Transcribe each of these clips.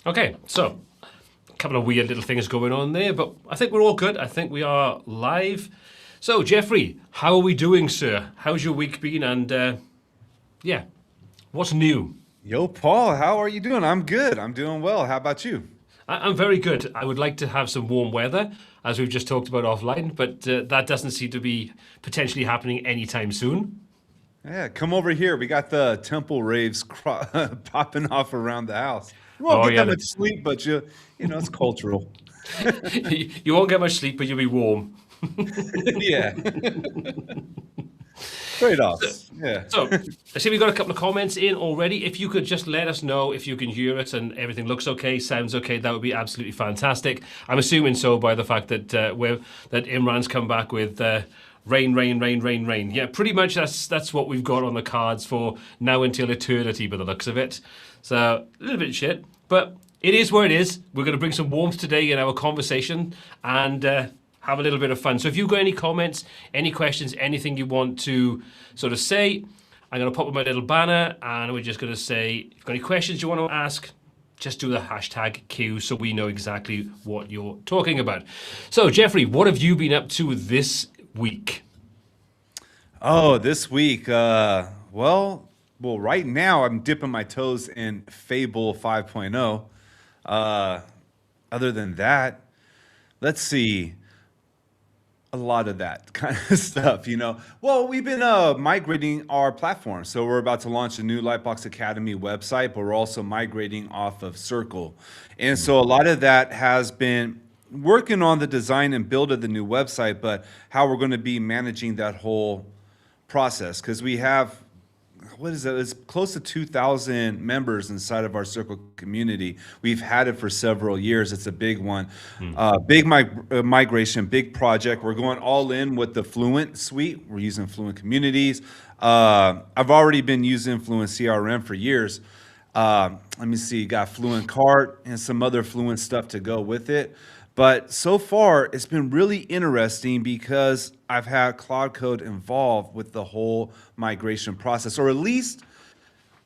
Okay, so a couple of weird little things going on there, but I think we're all good. I think we are live. So, Jeffrey, how are we doing, sir? How's your week been? And yeah, what's new? Yo, Paul, how are you doing? I'm good. I'm doing well. How about you? I'm very good. I would like to have some warm weather, as we've just talked about offline, but that doesn't seem to be potentially happening anytime soon. Yeah, come over here. We got the temple raves popping off around the house. You won't Oh, get yeah. that much sleep, but it's cultural. You won't get much sleep, but you'll be warm. Yeah. Trade-offs. Yeah. So, I see we've got a couple of comments in already. If you could just let us know if you can hear it and everything looks okay, sounds okay, that would be absolutely fantastic. I'm assuming so by the fact that that Imran's come back with rain, rain, rain, rain, rain. Yeah, pretty much that's what we've got on the cards for now until eternity, by the looks of it. So a little bit shit, but it is where it is. We're going to bring some warmth today in our conversation and have a little bit of fun. So if you've got any comments, any questions, anything you want to sort of say, I'm going to pop up my little banner and we're just going to say, if you've got any questions you want to ask, just do the hashtag Q so we know exactly what you're talking about. So, Jeffrey, what have you been up to this week? Oh, this week, right now I'm dipping my toes in Fable 5.0. Other than that, let's see. A lot of that kind of stuff. Well, we've been migrating our platform. So we're about to launch a new Lightbox Academy website, but we're also migrating off of Circle. And so a lot of that has been working on the design and build of the new website, but how we're going to be managing that whole process. Because we have, what is it? It's close to 2,000 members inside of our Circle community. We've had it for several years. It's a big one. Big migration, big project. We're going all in with the Fluent suite. We're using Fluent Communities. I've already been using Fluent CRM for years. Let me see, got Fluent Cart and some other Fluent stuff to go with it. But so far, it's been really interesting because I've had Cloud Code involved with the whole migration process, or at least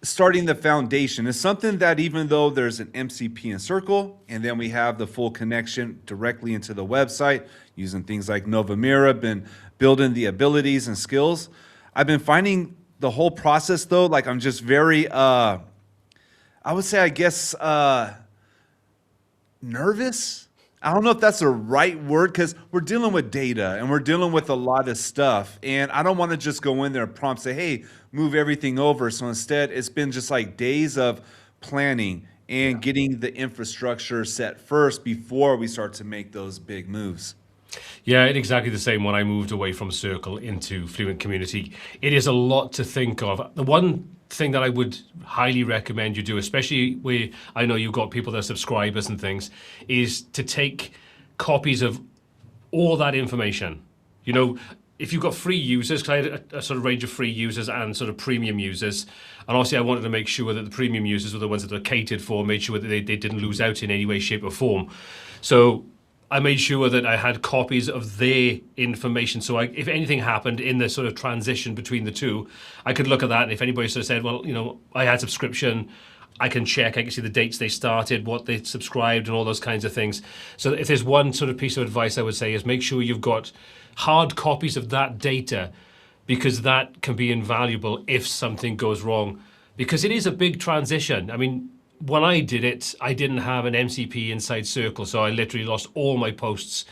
starting the foundation. It's something that even though there's an MCP in Circle, and then we have the full connection directly into the website using things like Nova Mira, been building the abilities and skills. I've been finding the whole process though, like I'm just very, I would say, I guess, nervous. I don't know if that's the right word because we're dealing with data and we're dealing with a lot of stuff. And I don't want to just go in there and prompt, say, hey, move everything over. So instead, it's been just like days of planning and getting the infrastructure set first before we start to make those big moves. Yeah, it's exactly the same when I moved away from Circle into Fluent Community. It is a lot to think of. The one thing that I would highly recommend you do, especially where I know you've got people that are subscribers and things, is to take copies of all that information. You know, if you've got free users, because I had a sort of range of free users and sort of premium users, and obviously I wanted to make sure that the premium users were the ones that are catered for, made sure that they didn't lose out in any way, shape, or form. So I made sure that I had copies of their information. So if anything happened in the sort of transition between the two, I could look at that. And if anybody sort of said, well, I had subscription, I can check, I can see the dates they started, what they subscribed, and all those kinds of things. So if there's one sort of piece of advice I would say is make sure you've got hard copies of that data, because that can be invaluable if something goes wrong. Because it is a big transition. I mean, when I did it, I didn't have an MCP inside Circle, so I literally lost all my posts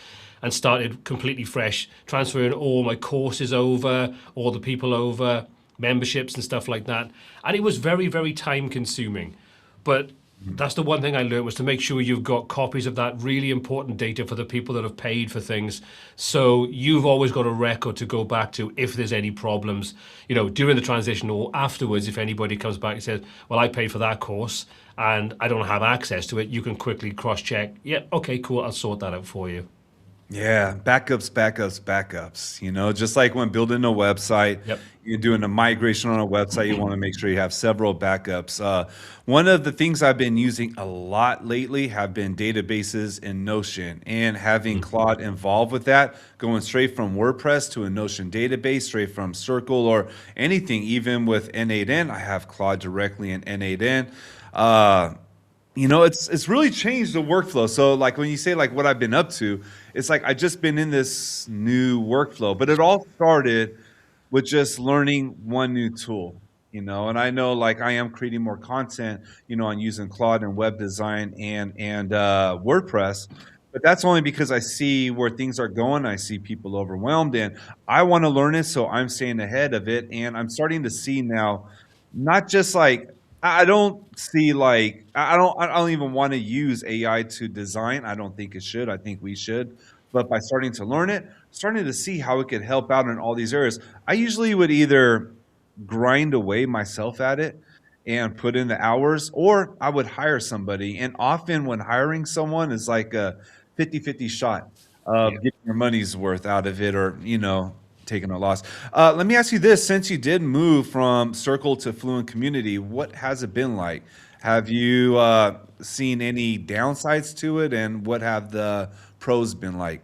and started completely fresh, transferring all my courses over, all the people over, memberships and stuff like that. And it was very, very time consuming. But that's the one thing I learned, was to make sure you've got copies of that really important data for the people that have paid for things. So you've always got a record to go back to if there's any problems, during the transition or afterwards. If anybody comes back and says, well, I paid for that course and I don't have access to it, you can quickly cross check. Yeah, okay, cool, I'll sort that out for you. Yeah, backups, backups, backups. Just like when building a website, Yep. you're doing a migration on a website, you want to make sure you have several backups. One of the things I've been using a lot lately have been databases in Notion, and having Claude involved with that, going straight from WordPress to a Notion database, straight from Circle or anything, even with N8N. I have Claude directly in N8N. it's really changed the workflow. So like when you say like what I've been up to, it's like I just been in this new workflow, but it all started with just learning one new tool, and I know like I am creating more content, on using Claude and web design and WordPress, but that's only because I see where things are going. I see people overwhelmed, and I want to learn it, so I'm staying ahead of it, and I'm starting to see now, not just like I don't see like I don't even want to use AI to design. I don't think it should. I think we should. But by starting to learn it, starting to see how it could help out in all these areas, I usually would either grind away myself at it and put in the hours, or I would hire somebody. And often when hiring someone is like a 50-50 shot Yeah. of getting your money's worth out of it, or, taking a loss. Let me ask you this: since you did move from Circle to Fluent Community, what has it been like? Have you seen any downsides to it, and what have the pros been like?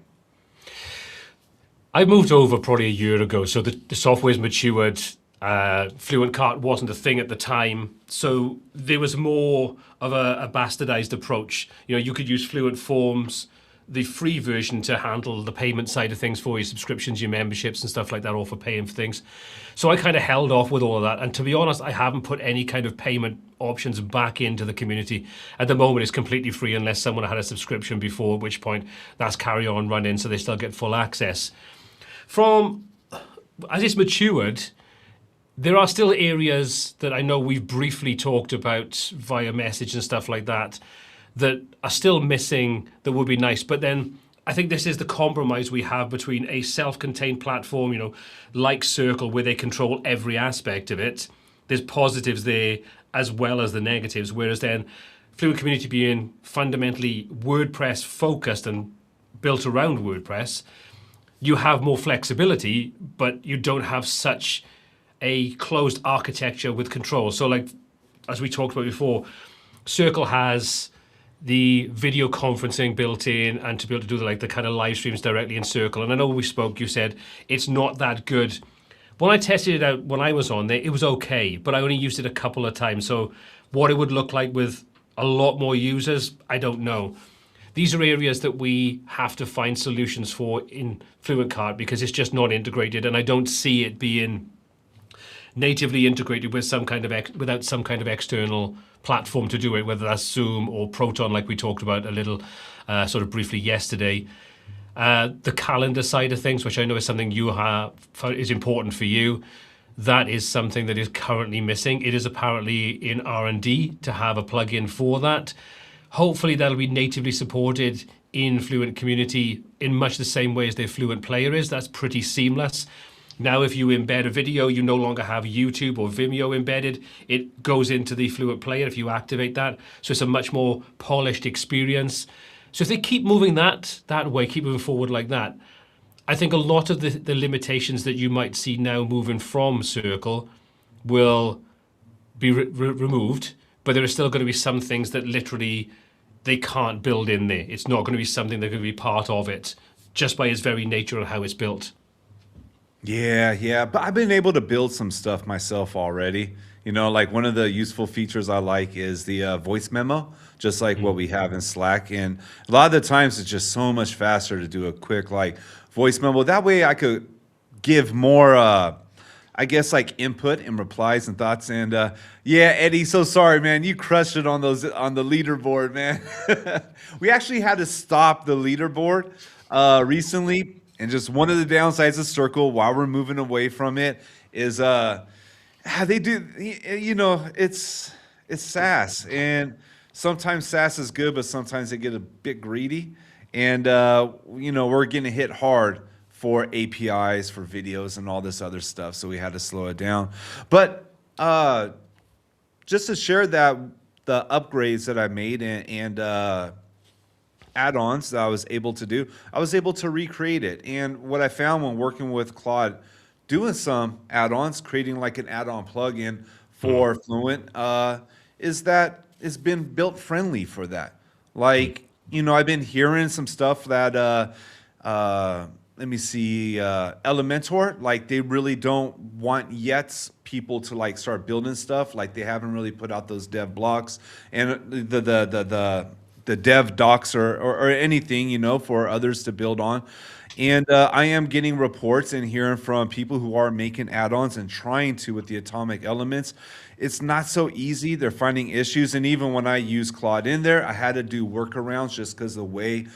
I moved over probably a year ago, so the software's matured. Fluent Cart wasn't a thing at the time, so there was more of a bastardized approach. You could use Fluent Forms, the free version, to handle the payment side of things for your subscriptions, your memberships, and stuff like that, or for paying for things. So I kind of held off with all of that, and to be honest, I haven't put any kind of payment options back into the community. At the moment, it's completely free unless someone had a subscription before, at which point that's carry on running, so they still get full access. From as it's matured, there are still areas that I know we've briefly talked about via message and stuff like that that are still missing that would be nice. But then I think this is the compromise we have between a self-contained platform, like Circle, where they control every aspect of it. There's positives there as well as the negatives. Whereas then Fluent Community being fundamentally WordPress focused and built around WordPress, you have more flexibility, but you don't have such a closed architecture with control. So, like as we talked about before, Circle has the video conferencing built in, and to be able to do the kind of live streams directly in Circle. And I know when we spoke, you said it's not that good. When I tested it out when I was on there, it was okay, but I only used it a couple of times. So what it would look like with a lot more users, I don't know. These are areas that we have to find solutions for in Fluent Cart because it's just not integrated, and I don't see it being natively integrated with without some kind of external platform to do it, whether that's Zoom or Proton, like we talked about a little sort of briefly yesterday. The calendar side of things, which I know is something you have is important for you, that is something that is currently missing. It is apparently in R&D to have a plugin for that. Hopefully that'll be natively supported in Fluent Community in much the same way as their Fluent Player is. That's pretty seamless. Now, if you embed a video, you no longer have YouTube or Vimeo embedded. It goes into the Fluent Player if you activate that. So it's a much more polished experience. So if they keep moving that way, keep moving forward like that, I think a lot of the limitations that you might see now moving from Circle will be removed, but there are still going to be some things that literally they can't build in there. It's not going to be something that's going to be part of it just by its very nature and how it's built. Yeah, yeah, but I've been able to build some stuff myself already. Like one of the useful features I like is the voice memo, just like what we have in Slack. And a lot of the times it's just so much faster to do a quick like voice memo. That way I could give more, I guess, like input and replies and thoughts. And yeah, Eddie, so sorry, man. You crushed it on the leaderboard, man. We actually had to stop the leaderboard recently. And just one of the downsides of Circle while we're moving away from it is they do, it's SaaS, and sometimes SaaS is good, but sometimes they get a bit greedy, and we're getting hit hard for APIs for videos and all this other stuff, so we had to slow it down. But just to share that the upgrades that I made and add-ons that I was able to do, I was able to recreate it. And what I found when working with Claude, doing some add-ons, creating like an add-on plugin for Fluent, is that it's been built friendly for that. Like, I've been hearing some stuff that let me see, Elementor, like they really don't want yet people to like start building stuff. Like they haven't really put out those dev blocks and the dev docs or anything, for others to build on. And I am getting reports and hearing from people who are making add-ons and trying to with the atomic elements. It's not so easy. They're finding issues. And even when I use Claude in there, I had to do workarounds just because the way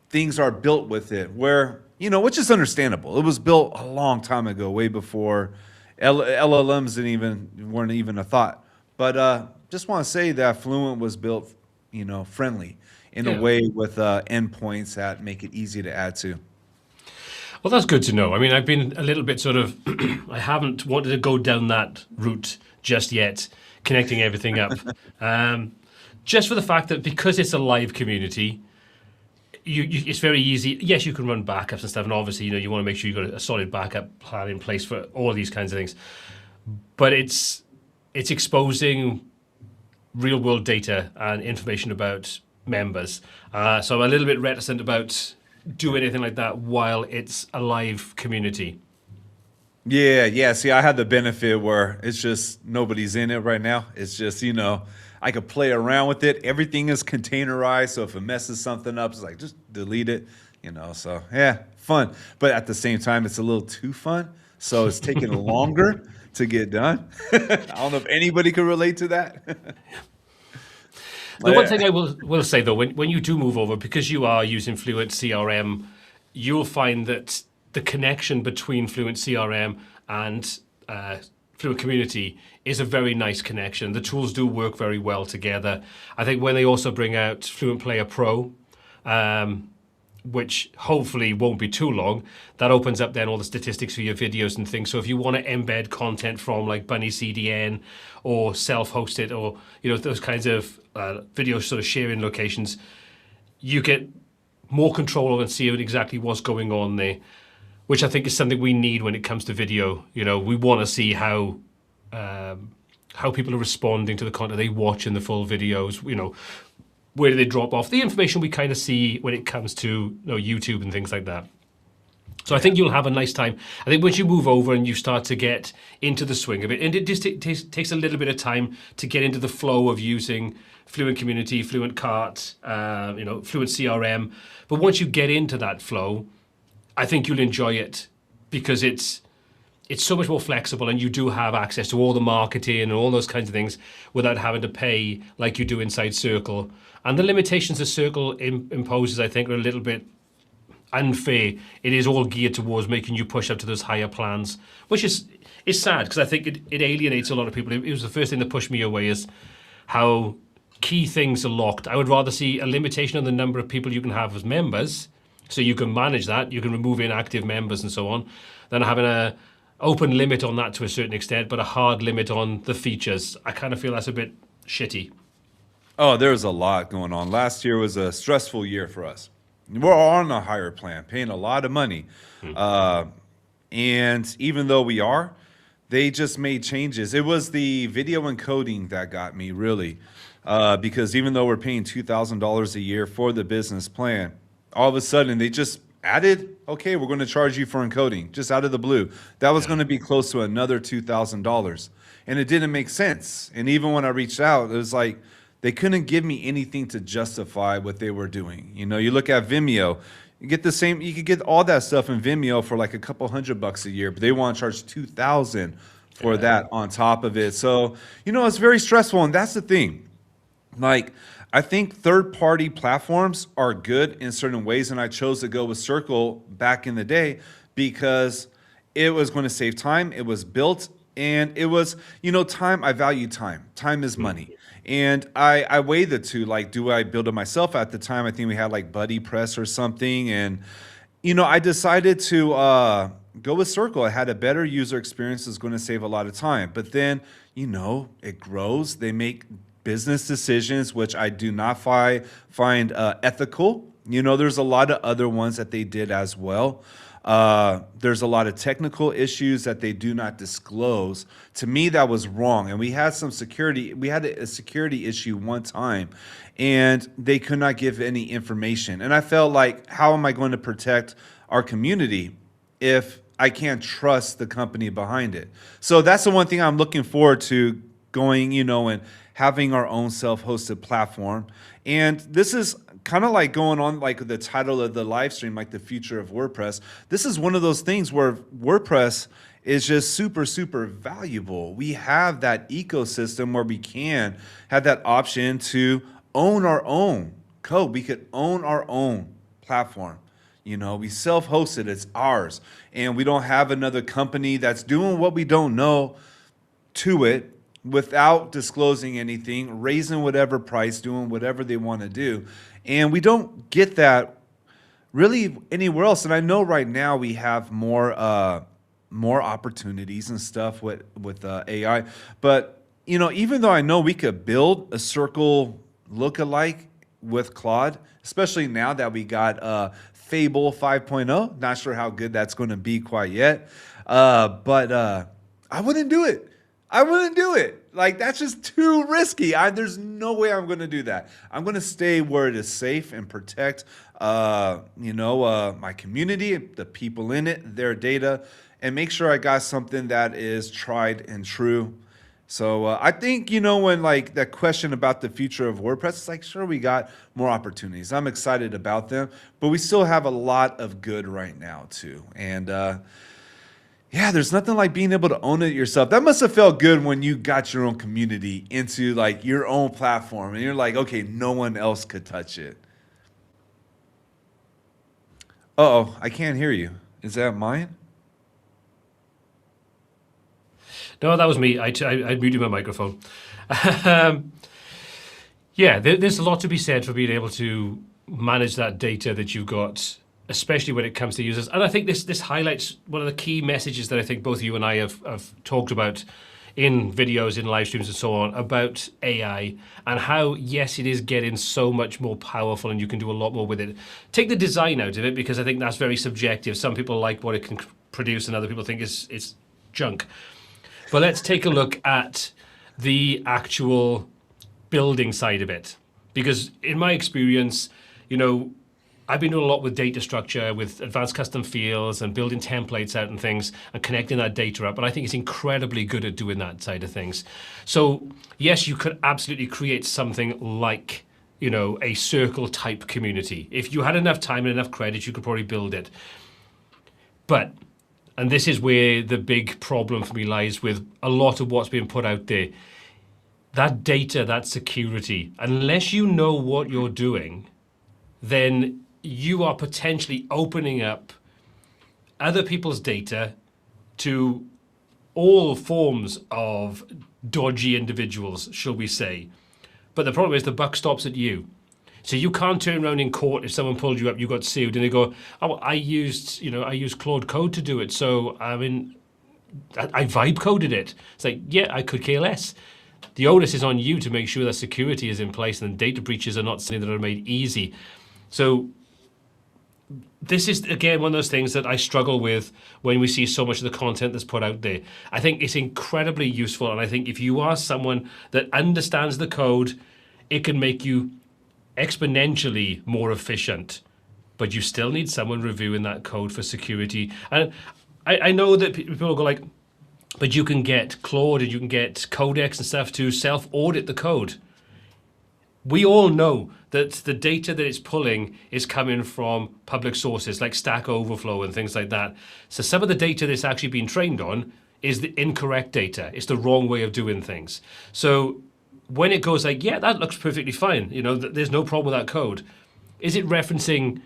things are built with it, where, which is understandable. It was built a long time ago, way before LLMs weren't even a thought. But just want to say that Fluent was built, friendly in a way with endpoints that make it easy to add to. Well, that's good to know. I mean, I've been a little bit sort of, I haven't wanted to go down that route just yet, connecting everything up. Just for the fact that because it's a live community, it's very easy. Yes, you can run backups and stuff, and obviously, you want to make sure you've got a solid backup plan in place for all these kinds of things. But it's exposing real world data and information about members. So I'm a little bit reticent about do anything like that while it's a live community. Yeah. See, I had the benefit where it's just nobody's in it right now. It's just, I could play around with it. Everything is containerized. So if it messes something up, it's like, just delete it, So yeah, fun. But at the same time, it's a little too fun. So it's taking longer to get done. I don't know if anybody could relate to that. The one thing I will say, though, when you do move over, because you are using Fluent CRM, you'll find that the connection between Fluent CRM and Fluent Community is a very nice connection. The tools do work very well together. I think when they also bring out Fluent Player Pro, which hopefully won't be too long, that opens up then all the statistics for your videos and things. So if you want to embed content from like Bunny CDN or self-host it, or those kinds of video sort of sharing locations, you get more control over and see exactly what's going on there, which I think is something we need when it comes to video. We want to see how people are responding to the content they watch in the full videos. Where do they drop off? The information we kind of see when it comes to YouTube and things like that. So I think you'll have a nice time. I think once you move over and you start to get into the swing of it, and it just takes a little bit of time to get into the flow of using Fluent Community, Fluent Cart, Fluent CRM. But once you get into that flow, I think you'll enjoy it because it's so much more flexible, and you do have access to all the marketing and all those kinds of things without having to pay like you do inside Circle. And the limitations that Circle imposes, I think, are a little bit unfair. It is all geared towards making you push up to those higher plans, which is sad because I think it alienates a lot of people. It was the first thing that pushed me away, is how key things are locked. I would rather see a limitation on the number of people you can have as members, so you can manage that, you can remove inactive members and so on, than having a open limit on that to a certain extent, but a hard limit on the features. I kind of feel that's a bit shitty. Oh, there's a lot going on. Last year was a stressful year for us. We're on a higher plan, paying a lot of money. And even though we are, they just made changes. It was the video encoding that got me, really. Because even though we're paying $2,000 a year for the business plan, all of a sudden they just added, okay, we're going to charge you for encoding, just out of the blue. That was going to be close to another $2,000. And it didn't make sense. And even when I reached out, it was like, they couldn't give me anything to justify what they were doing. You look at Vimeo, you get the same, you could get all that stuff in Vimeo for like a couple $100 a year, but they want to charge $2,000 for that on top of it. So, it's very stressful. And that's the thing. Like, I think third-party platforms are good in certain ways, and I chose to go with Circle back in the day because it was going to save time. It was built, and it was, time. I value time. Time is money. And I weighed the two, like, do I build it myself? At the time, I think we had like Buddy Press or something. And, I decided to go with Circle. I had a better user experience. It's going to save a lot of time. But then, it grows. They make business decisions, which I do not find ethical. There's a lot of other ones that they did as well. There's a lot of technical issues that they do not disclose. To me, that was wrong. And we had some security. We had a security issue one time, and they could not give any information. And I felt like, how am I going to protect our community if I can't trust the company behind it? So that's the one thing I'm looking forward to going, and having our own self-hosted platform. And this is kind of like going on like the title of the live stream, like the future of WordPress. This is one of those things where WordPress is just super, super valuable. We have that ecosystem where we can have that option to own our own code. We could own our own platform. We self-host it, it's ours. And we don't have another company that's doing what we don't know to it without disclosing anything, raising whatever price, doing whatever they want to do. And we don't get that really anywhere else. And I know right now we have more opportunities and stuff with AI. But, even though I know we could build a circle lookalike with Claude, especially now that we got Fable 5.0, not sure how good that's going to be quite yet. But I wouldn't do it. I wouldn't do it. Like, that's just too risky. There's no way I'm going to do that. I'm going to stay where it is safe and protect, my community, the people in it, their data, and make sure I got something that is tried and true. So I think, when like that question about the future of WordPress, it's like, sure, we got more opportunities. I'm excited about them, but we still have a lot of good right now too. And yeah, there's nothing like being able to own it yourself. That must have felt good when you got your own community into like your own platform and you're like, okay, no one else could touch it. Uh-oh, I can't hear you. Is that mine? No, that was me. I muted my microphone. Yeah, there's a lot to be said for being able to manage that data that you've got, especially when it comes to users. And I think this highlights one of the key messages that I think both you and I have talked about in videos, in live streams and so on, about AI and how, yes, it is getting so much more powerful and you can do a lot more with it. Take the design out of it, because I think that's very subjective. Some people like what it can produce and other people think it's junk. But let's take a look at the actual building side of it. Because in my experience, I've been doing a lot with data structure, with advanced custom fields and building templates out and things and connecting that data up. And I think it's incredibly good at doing that side of things. So yes, you could absolutely create something like, a circle type community. If you had enough time and enough credit, you could probably build it. But, and this is where the big problem for me lies with a lot of what's being put out there, that data, that security, unless you know what you're doing, then you are potentially opening up other people's data to all forms of dodgy individuals, shall we say. But the problem is the buck stops at you. So you can't turn around in court if someone pulled you up, you got sued, and they go, "Oh, well, I used Claude Code to do it, so I vibe coded it." It's like, yeah, I could care less. The onus is on you to make sure that security is in place and data breaches are not something that are made easy. So this is, again, one of those things that I struggle with when we see so much of the content that's put out there. I think it's incredibly useful, and I think if you are someone that understands the code, it can make you exponentially more efficient. But you still need someone reviewing that code for security. And I know that people go like, but you can get Claude and you can get Codex and stuff to self-audit the code. We all know that the data that it's pulling is coming from public sources like Stack Overflow and things like that. So some of the data that's actually been trained on is the incorrect data. It's the wrong way of doing things. So when it goes like, yeah, that looks perfectly fine, there's no problem with that code, is it referencing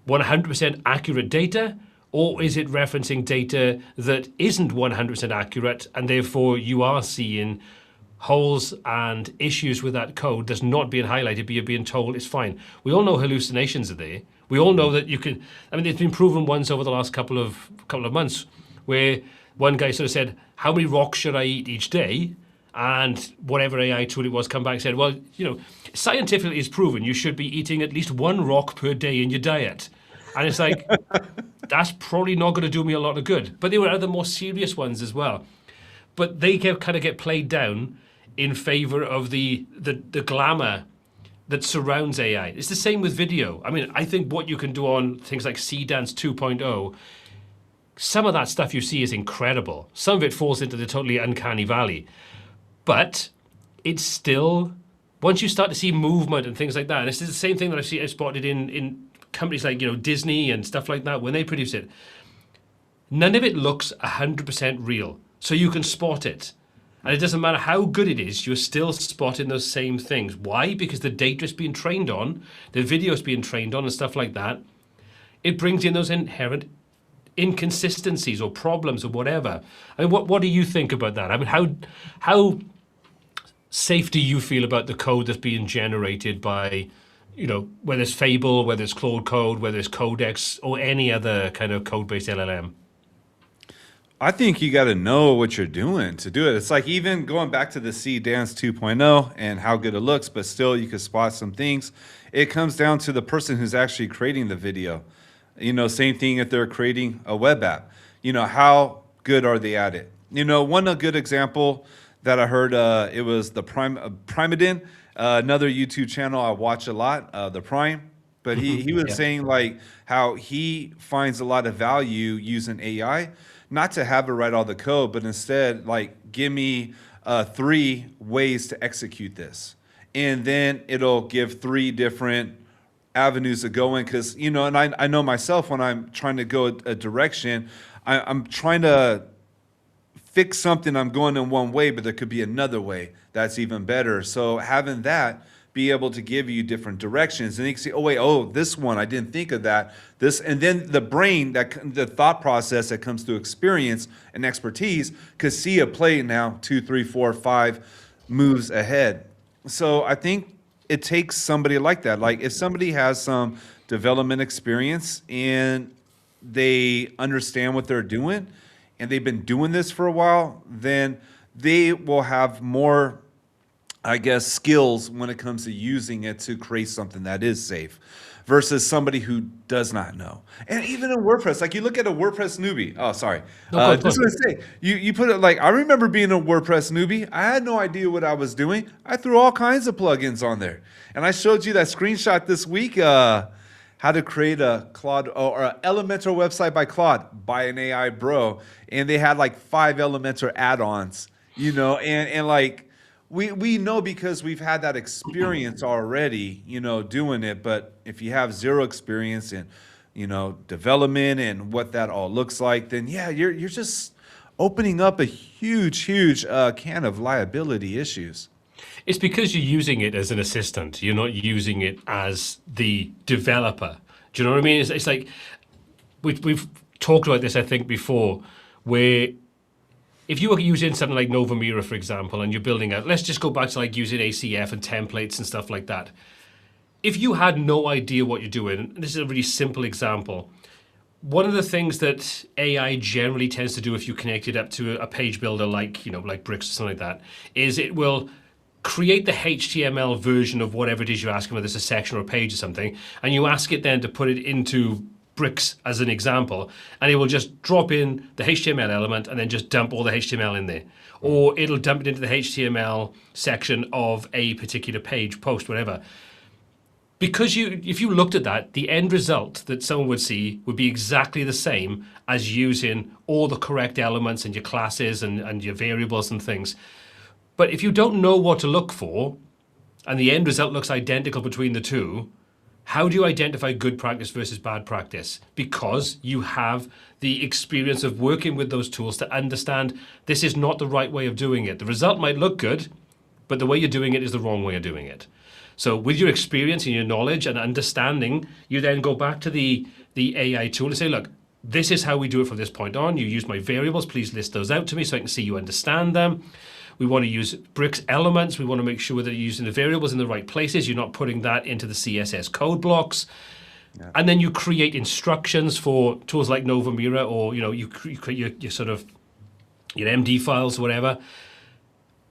100% accurate data, or is it referencing data that isn't 100% accurate, and therefore you are seeing holes and issues with that code that's not being highlighted, but you're being told it's fine? We all know hallucinations are there. We all know that you can, it's been proven once over the last couple of months where one guy sort of said, how many rocks should I eat each day? And whatever AI tool it was come back and said, well, scientifically it's proven you should be eating at least one rock per day in your diet. And it's like, that's probably not going to do me a lot of good. But there were other more serious ones as well. But they kind of get played down in favor of the glamour that surrounds AI. It's the same with video. I mean, I think what you can do on things like Dance 2.0, some of that stuff you see is incredible. Some of it falls into the totally uncanny valley. But it's still, once you start to see movement and things like that, and this is the same thing that I spotted in companies like, Disney and stuff like that when they produce it. None of it looks 100% real. So you can spot it. And it doesn't matter how good it is, you're still spotting those same things. Why? Because the data is being trained on, the video is being trained on and stuff like that. It brings in those inherent inconsistencies or problems or whatever. I mean, what do you think about that? I mean, how safe do you feel about the code that's being generated by, whether it's Fable, whether it's Claude Code, whether it's Codex, or any other kind of code-based LLM? I think you got to know what you're doing to do it. It's like even going back to the Dance 2.0 and how good it looks, but still you can spot some things. It comes down to the person who's actually creating the video. Same thing if they're creating a web app. How good are they at it? A good example that I heard, it was the Primadin, another YouTube channel I watch a lot, the Prime. But he was saying like how he finds a lot of value using AI, not to have it write all the code, but instead like give me 3 ways to execute this. And then it'll give 3 different avenues to go in. Because, and I know myself when I'm trying to go a direction, I'm trying to fix something, I'm going in one way, but there could be another way that's even better. So having that be able to give you different directions, and you can see, this one, I didn't think of that. This, and then the brain, the thought process that comes through experience and expertise could see a play now 2, 3, 4, 5 moves ahead. So I think it takes somebody like that. Like if somebody has some development experience and they understand what they're doing and they've been doing this for a while, then they will have more, I guess, skills when it comes to using it to create something that is safe versus somebody who does not know. And even in WordPress, like you look at a WordPress newbie. Oh, sorry. Just want to say, you put it like, I remember being a WordPress newbie. I had no idea what I was doing. I threw all kinds of plugins on there. And I showed you that screenshot this week, how to create a Claude or an Elementor website by Claude by an AI bro. And they had like 5 Elementor add-ons, and like, we know because we've had that experience already, doing it. But if you have 0 experience in, development and what that all looks like, then yeah, you're just opening up a huge can of liability issues. It's because you're using it as an assistant. You're not using it as the developer. Do you know what I mean? It's like we've talked about this, I think, before, where if you were using something like Nova Mira, for example, and you're building out, let's just go back to like using ACF and templates and stuff like that. If you had no idea what you're doing, and this is a really simple example, one of the things that AI generally tends to do if you connect it up to a page builder like, like Bricks or something like that, is it will create the HTML version of whatever it is you're asking, whether it's a section or a page or something, and you ask it then to put it into Bricks as an example, and it will just drop in the HTML element and then just dump all the HTML in there. Or it'll dump it into the HTML section of a particular page, post, whatever. Because if you looked at that, the end result that someone would see would be exactly the same as using all the correct elements and your classes and your variables and things. But if you don't know what to look for, and the end result looks identical between the two, how do you identify good practice versus bad practice? Because you have the experience of working with those tools to understand this is not the right way of doing it. The result might look good, but the way you're doing it is the wrong way of doing it. So with your experience and your knowledge and understanding, you then go back to the AI tool and say, look, this is how we do it from this point on. You use my variables. Please list those out to me so I can see you understand them. We want to use Bricks elements. We want to make sure that you're using the variables in the right places. You're not putting that into the CSS code blocks. Yeah. And then you create instructions for tools like Nova Mira, or you create your sort of your MD files, whatever.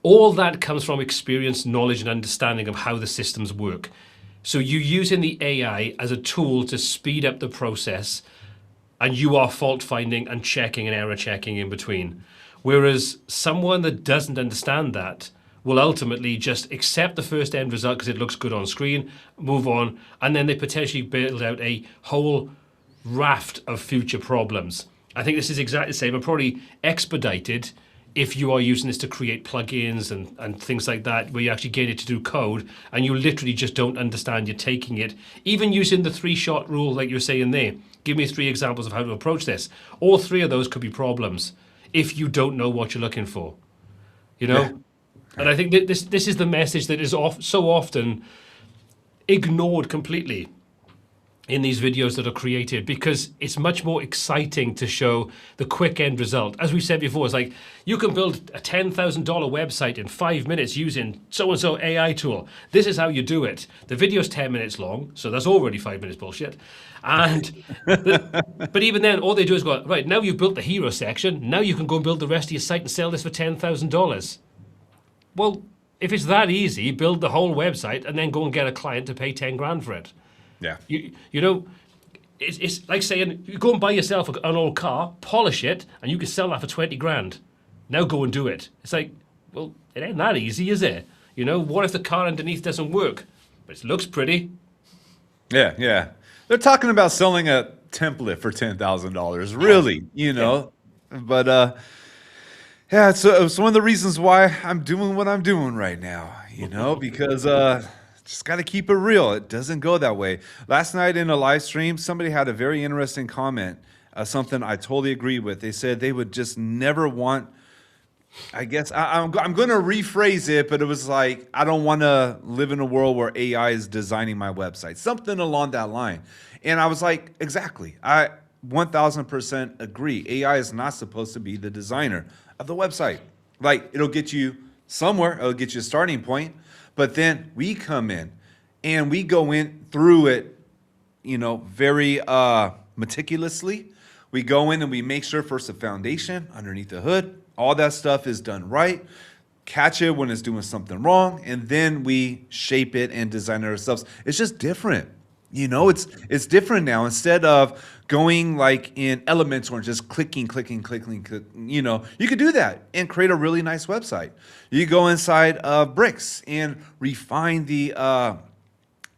All that comes from experience, knowledge, and understanding of how the systems work. So you're using the AI as a tool to speed up the process, and you are fault finding and checking and error checking in between. Whereas someone that doesn't understand that will ultimately just accept the first end result because it looks good on screen, move on, and then they potentially build out a whole raft of future problems. I think this is exactly the same, and probably expedited if you are using this to create plugins and things like that, where you actually get it to do code and you literally just don't understand, you're taking it. Even using the 3-shot rule, like you're saying there, give me 3 examples of how to approach this. All 3 of those could be problems if you don't know what you're looking for. You know? Yeah. And I think that this is the message that is so often ignored completely in these videos that are created, because it's much more exciting to show the quick end result. As we said before, it's like you can build a $10,000 website in 5 minutes using so-and-so AI tool. This is how you do it. The video's 10 minutes long, so that's already 5 minutes bullshit. And but even then, all they do is go, right, now you've built the hero section, now you can go and build the rest of your site and sell this for $10,000. Well, if it's that easy, build the whole website and then go and get a client to pay 10 grand for it. Yeah. You know, it's like saying you go and buy yourself an old car, polish it, and you can sell that for 20 grand. Now go and do it. It's like, well, it ain't that easy, is it? You know, what if the car underneath doesn't work? But it looks pretty. Yeah, yeah. They're talking about selling a template for $10,000, really, you know. But yeah, it's one of the reasons why I'm doing what I'm doing right now, you know, because just got to keep it real. It doesn't go that way. Last night in a live stream, somebody had a very interesting comment, something I totally agree with. They said they would just never want, I guess I'm going to rephrase it, but it was like, I don't want to live in a world where AI is designing my website, something along that line. And I was like, exactly. I 1000% agree. AI is not supposed to be the designer of the website. Like, it'll get you somewhere, it'll get you a starting point, but then we come in and we go in through it, you know, very meticulously. We go in and we make sure first the foundation underneath the hood, all that stuff is done right, catch it when it's doing something wrong, and then we shape it and design it ourselves. It's just different. You know, it's different now. Instead of going like in Elementor and just clicking, you know, you could do that and create a really nice website. You go inside of Bricks and refine the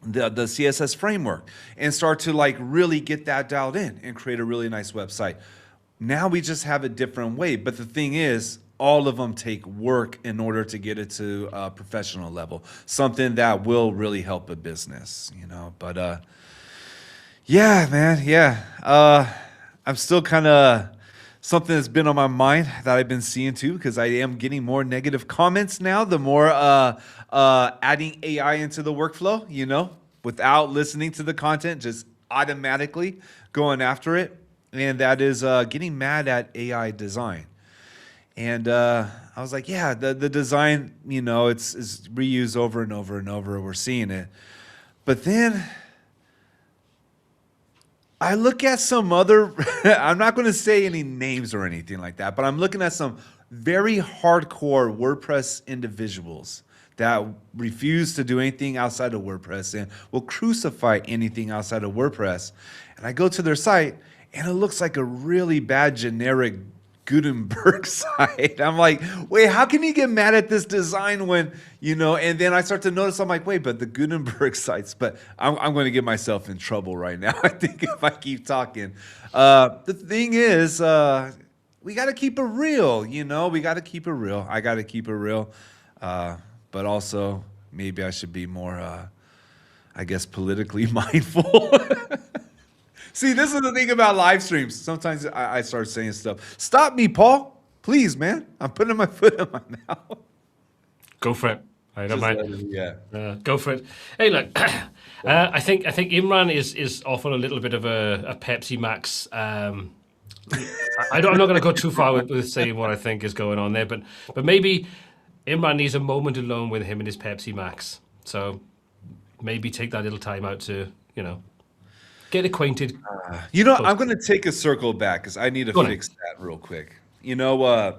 CSS framework and start to like really get that dialed in and create a really nice website. Now we just have a different way. But the thing is, all of them take work in order to get it to a professional level, something that will really help a business, you know. But yeah, man, yeah. I'm still kind of something that's been on my mind that I've been seeing too, because I am getting more negative comments now. The more adding AI into the workflow, you know, without listening to the content, just automatically going after it, and that is getting mad at AI design. And I was like, yeah, the design, you know, it's reused over and over and over. We're seeing it. But then I look at some other, I'm not going to say any names or anything like that, but I'm looking at some very hardcore WordPress individuals that refuse to do anything outside of WordPress and will crucify anything outside of WordPress. And I go to their site and it looks like a really bad generic Gutenberg site. I'm like, wait, how can you get mad at this design when, you know, and then I start to notice, I'm like, wait, but the Gutenberg sites, but I'm going to get myself in trouble right now, I think, if I keep talking. The thing is, we got to keep it real, you know, we got to keep it real. I got to keep it real. But also, maybe I should be more, I guess, politically mindful. See, this is the thing about live streams. Sometimes I start saying stuff. Stop me, Paul. Please, man. I'm putting my foot in my mouth. Go for it. I don't mind. Yeah. Go for it. Hey, look, I think Imran is off on a little bit of a Pepsi Max. I'm not going to go too far with saying what I think is going on there, but maybe Imran needs a moment alone with him and his Pepsi Max. So maybe take that little time out to, you know, get acquainted. You know, I'm going to take a circle back because I need to fix that real quick. You know,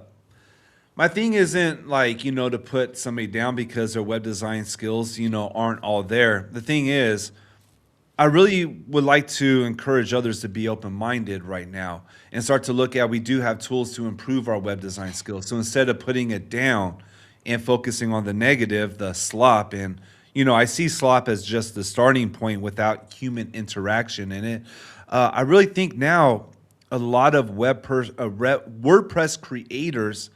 My thing isn't like, to put somebody down because their web design skills, aren't all there. The thing is, I really would like to encourage others to be open minded right now and start to look at we do have tools to improve our web design skills. So instead of putting it down and focusing on the negative, the slop, and I see slop as just the starting point without human interaction in it. I really think now a lot of WordPress creators,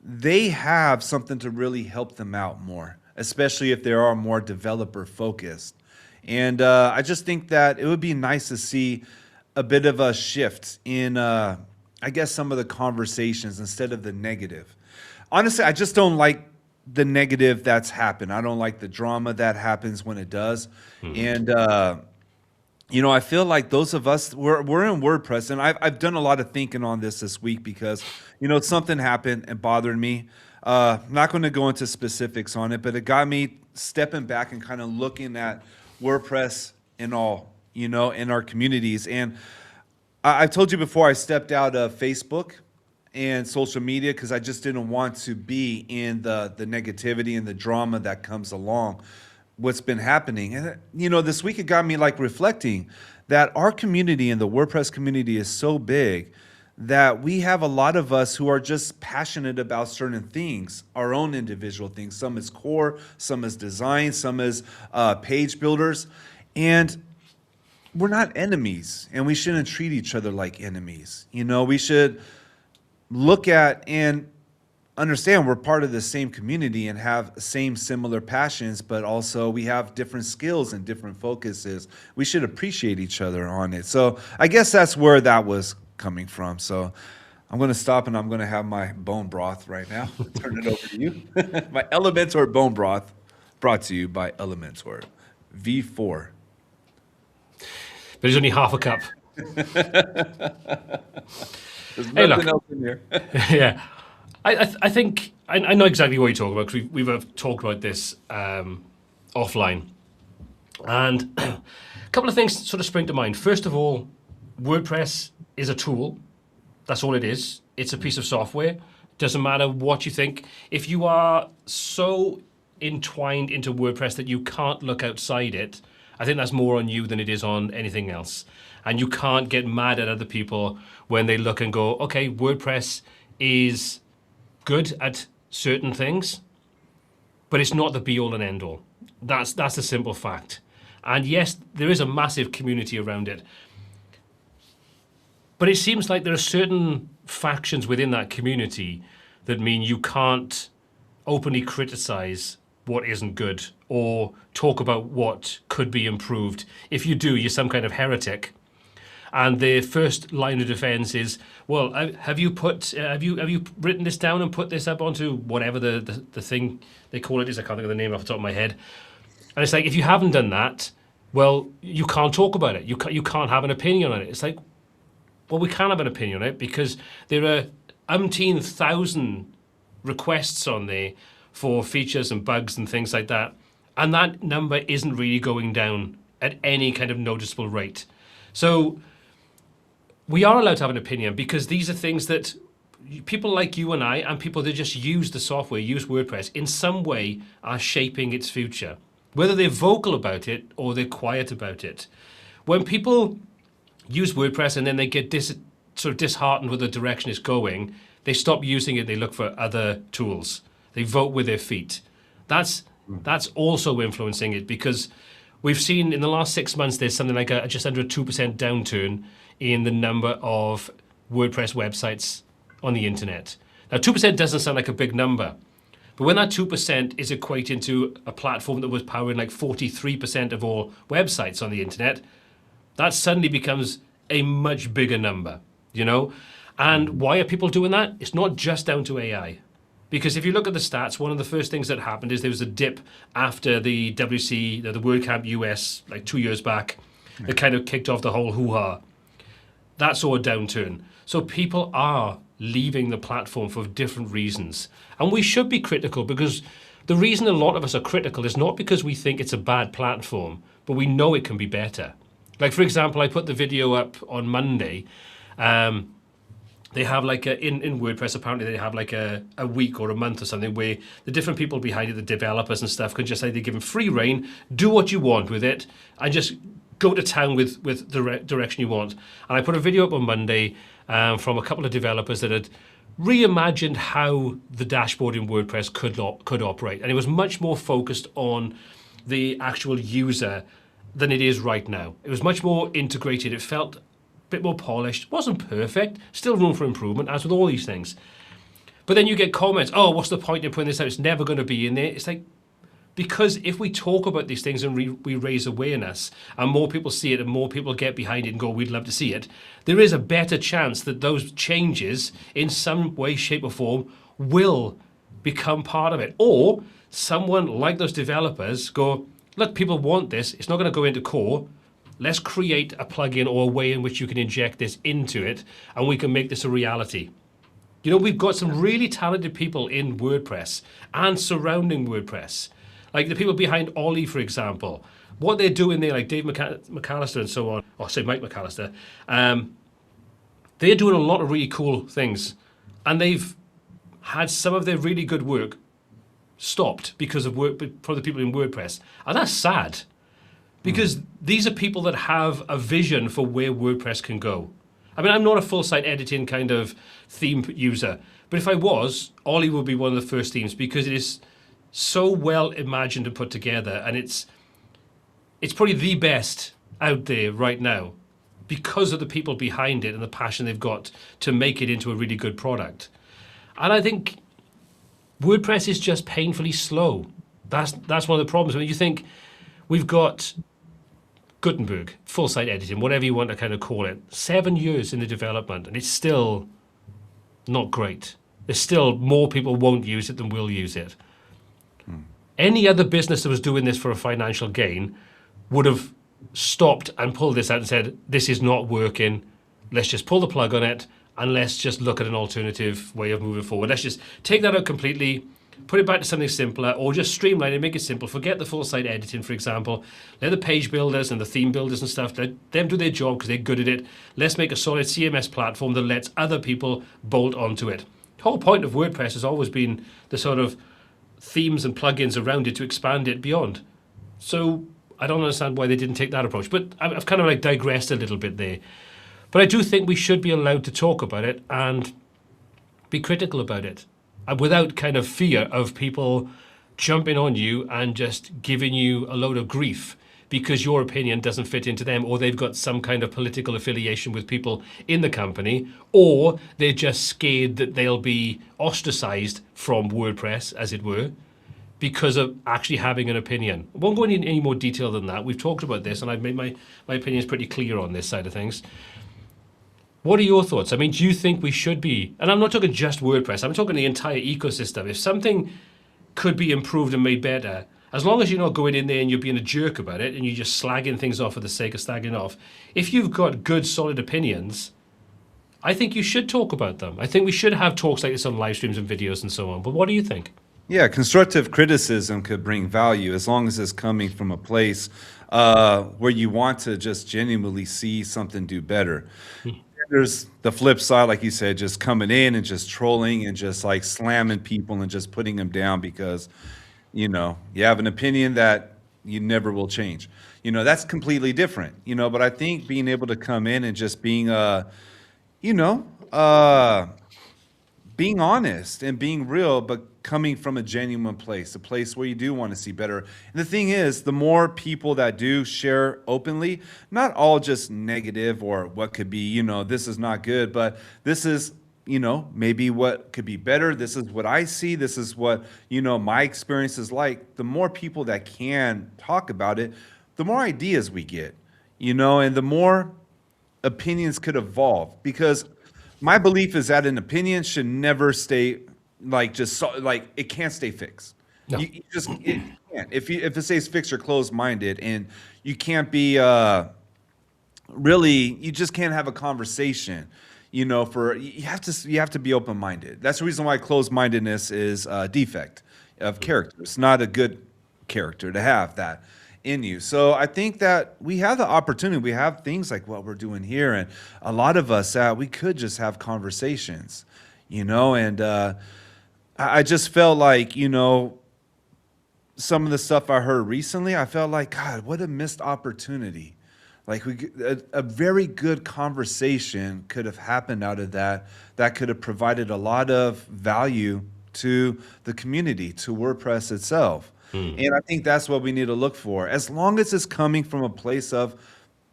they have something to really help them out more, especially if they are more developer focused. And I just think that it would be nice to see a bit of a shift in, I guess, some of the conversations instead of the negative. Honestly, I just don't like the negative that's happened. I don't like the drama that happens when it does. And, I feel like those of us, we're in WordPress, and I've done a lot of thinking on this week because, something happened and bothered me. I'm not going to go into specifics on it, but it got me stepping back and kind of looking at WordPress and all, in our communities. And I've told you before, I stepped out of Facebook and social media because I just didn't want to be in the negativity and the drama that comes along what's been happening. And, this week it got me like reflecting that our community and the WordPress community is so big that we have a lot of us who are just passionate about certain things, our own individual things. Some is core, some is design, some is page builders. And we're not enemies, and we shouldn't treat each other like enemies. We should look at and understand we're part of the same community and have same similar passions, but also we have different skills and different focuses. We should appreciate each other on it. So I guess that's where that was coming from. So I'm going to stop and I'm going to have my bone broth right now. Turn it over to you. My Elementor bone broth, brought to you by Elementor V4. But it's only half a cup. There's Hey, nothing look. else in here. Yeah. I think I know exactly what you're talking about because we've talked about this offline. And a couple of things sort of spring to mind. First of all, WordPress is a tool. That's all it is. It's a piece of software. Doesn't matter what you think. If you are so entwined into WordPress that you can't look outside it, I think that's more on you than it is on anything else. And you can't get mad at other people when they look and go, okay, WordPress is good at certain things, but it's not the be-all and end-all. That's the simple fact. And yes, there is a massive community around it. But it seems like there are certain factions within that community that mean you can't openly criticize what isn't good or talk about what could be improved. If you do, you're some kind of heretic. And the first line of defense is, well, have you written this down and put this up onto whatever the thing they call it is? I can't think of the name off the top of my head. And it's like, if you haven't done that, well, you can't talk about it. You can't have an opinion on it. It's like, well, we can have an opinion on it because there are umpteen thousand requests on there for features and bugs and things like that. And that number isn't really going down at any kind of noticeable rate. So we are allowed to have an opinion because these are things that people like you and I and people that just use the software, use WordPress, in some way are shaping its future. Whether they're vocal about it or they're quiet about it. When people use WordPress and then they get sort of disheartened with the direction it's going, they stop using it, they look for other tools. They vote with their feet. That's also influencing it because we've seen in the last 6 months there's something like just under a 2% downturn in the number of WordPress websites on the internet. Now 2% doesn't sound like a big number, but when that 2% is equating to a platform that was powering like 43% of all websites on the internet, that suddenly becomes a much bigger number, And why are people doing that? It's not just down to AI. Because if you look at the stats, one of the first things that happened is there was a dip after the WC, the WordCamp US, like 2 years back, that kind of kicked off the whole hoo-ha. That saw a downturn. So people are leaving the platform for different reasons. And we should be critical because the reason a lot of us are critical is not because we think it's a bad platform, but we know it can be better. Like, for example, I put the video up on Monday they have like in WordPress, apparently they have like a week or a month or something where the different people behind it, the developers and stuff, can just say they give them free reign, do what you want with it, and just go to town with the direction you want. And I put a video up on Monday from a couple of developers that had reimagined how the dashboard in WordPress could operate, and it was much more focused on the actual user than it is right now. It was much more integrated. It felt bit more polished. Wasn't perfect. Still room for improvement, as with all these things. But then you get comments, oh, what's the point in putting this out? It's never going to be in there. It's like, because if we talk about these things and we raise awareness and more people see it and more people get behind it and go, we'd love to see it, there is a better chance that those changes in some way, shape or form will become part of it. Or someone like those developers go, look, people want this. It's not going to go into core. Let's create a plugin or a way in which you can inject this into it, and we can make this a reality. You know, we've got some really talented people in WordPress and surrounding WordPress. Like the people behind Ollie, for example. What they're doing there, like Dave McAllister and so on, or say Mike McAllister, they're doing a lot of really cool things. And they've had some of their really good work stopped because of work from the people in WordPress. And that's sad. Because these are people that have a vision for where WordPress can go. I mean, I'm not a full site editing kind of theme user, but if I was, Ollie would be one of the first themes because it is so well imagined and put together, and it's probably the best out there right now because of the people behind it and the passion they've got to make it into a really good product. And I think WordPress is just painfully slow. That's one of the problems. When you think we've got Gutenberg, full site editing, whatever you want to kind of call it, 7 years in the development, and it's still not great. There's still more people won't use it than will use it. Any other business that was doing this for a financial gain would have stopped and pulled this out and said, this is not working. Let's just pull the plug on it and let's just look at an alternative way of moving forward. Let's just take that out completely, put it back to something simpler, or just streamline it, make it simple. Forget the full site editing, for example. Let the page builders and the theme builders and stuff, let them do their job because they're good at it. Let's make a solid CMS platform that lets other people bolt onto it. The whole point of WordPress has always been the sort of themes and plugins around it to expand it beyond. So I don't understand why they didn't take that approach. But I've kind of like digressed a little bit there. But I do think we should be allowed to talk about it and be critical about it, without kind of fear of people jumping on you and just giving you a load of grief because your opinion doesn't fit into them, or they've got some kind of political affiliation with people in the company, or they're just scared that they'll be ostracized from WordPress, as it were, because of actually having an opinion. I won't go into any more detail than that. We've talked about this, and I've made my opinions pretty clear on this side of things. What are your thoughts? I mean, do you think we should be, and I'm not talking just WordPress, I'm talking the entire ecosystem. If something could be improved and made better, as long as you're not going in there and you're being a jerk about it and you're just slagging things off for the sake of slagging off, if you've got good, solid opinions, I think you should talk about them. I think we should have talks like this on live streams and videos and so on. But what do you think? Yeah, constructive criticism could bring value as long as it's coming from a place where you want to just genuinely see something do better. There's the flip side, like you said, just coming in and just trolling and just like slamming people and just putting them down because, you know, you have an opinion that you never will change. You know, that's completely different, you know, but I think being able to come in and just being, you know, being honest and being real, but coming from a genuine place, a place where you do want to see better. And the thing is, the more people that do share openly, not all just negative or what could be, you know, this is not good, but this is, you know, maybe what could be better. This is what I see. This is what, you know, my experience is like. The more people that can talk about it, the more ideas we get, you know, and the more opinions could evolve, because my belief is that an opinion should never stay like just so, like it can't stay fixed. No. You just it can't. If it says fixed or closed minded, and you can't be really, you just can't have a conversation. You know, for you have to be open minded. That's the reason why closed mindedness is a defect of character. It's not a good character to have that. in you. So I think that we have the opportunity. We have things like what we're doing here, and a lot of us we could just have conversations, and I just felt like, some of the stuff I heard recently, I felt like, God, what a missed opportunity. Like a very good conversation could have happened out of that. That could have provided a lot of value to the community, to WordPress itself. And I think that's what we need to look for. As long as it's coming from a place of,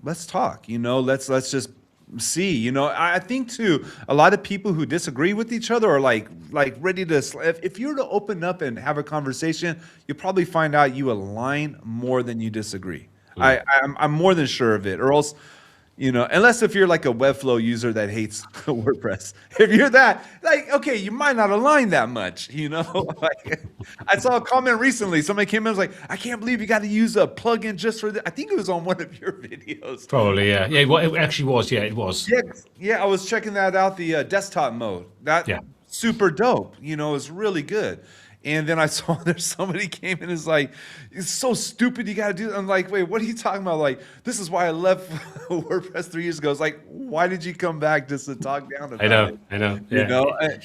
let's talk, let's just see, I think too, a lot of people who disagree with each other are like ready to, if you were to open up and have a conversation, you'll probably find out you align more than you disagree. I'm more than sure of it, or else, unless if you're like a Webflow user that hates WordPress. If you're that, like, okay, you might not align that much, Like, I saw a comment recently. Somebody came in and was like, I can't believe you got to use a plugin just for this. I think it was on one of your videos. Probably, yeah. Yeah, well, it actually was. Yeah, it was. Yeah, I was checking that out, the desktop mode. Super dope. It's really good. And then I saw there's somebody came in and is like, it's so stupid, you got to do that. I'm like, wait, what are you talking about? Like, this is why I left WordPress 3 years ago. It's like, why did you come back just to talk down about it? I know. Yeah.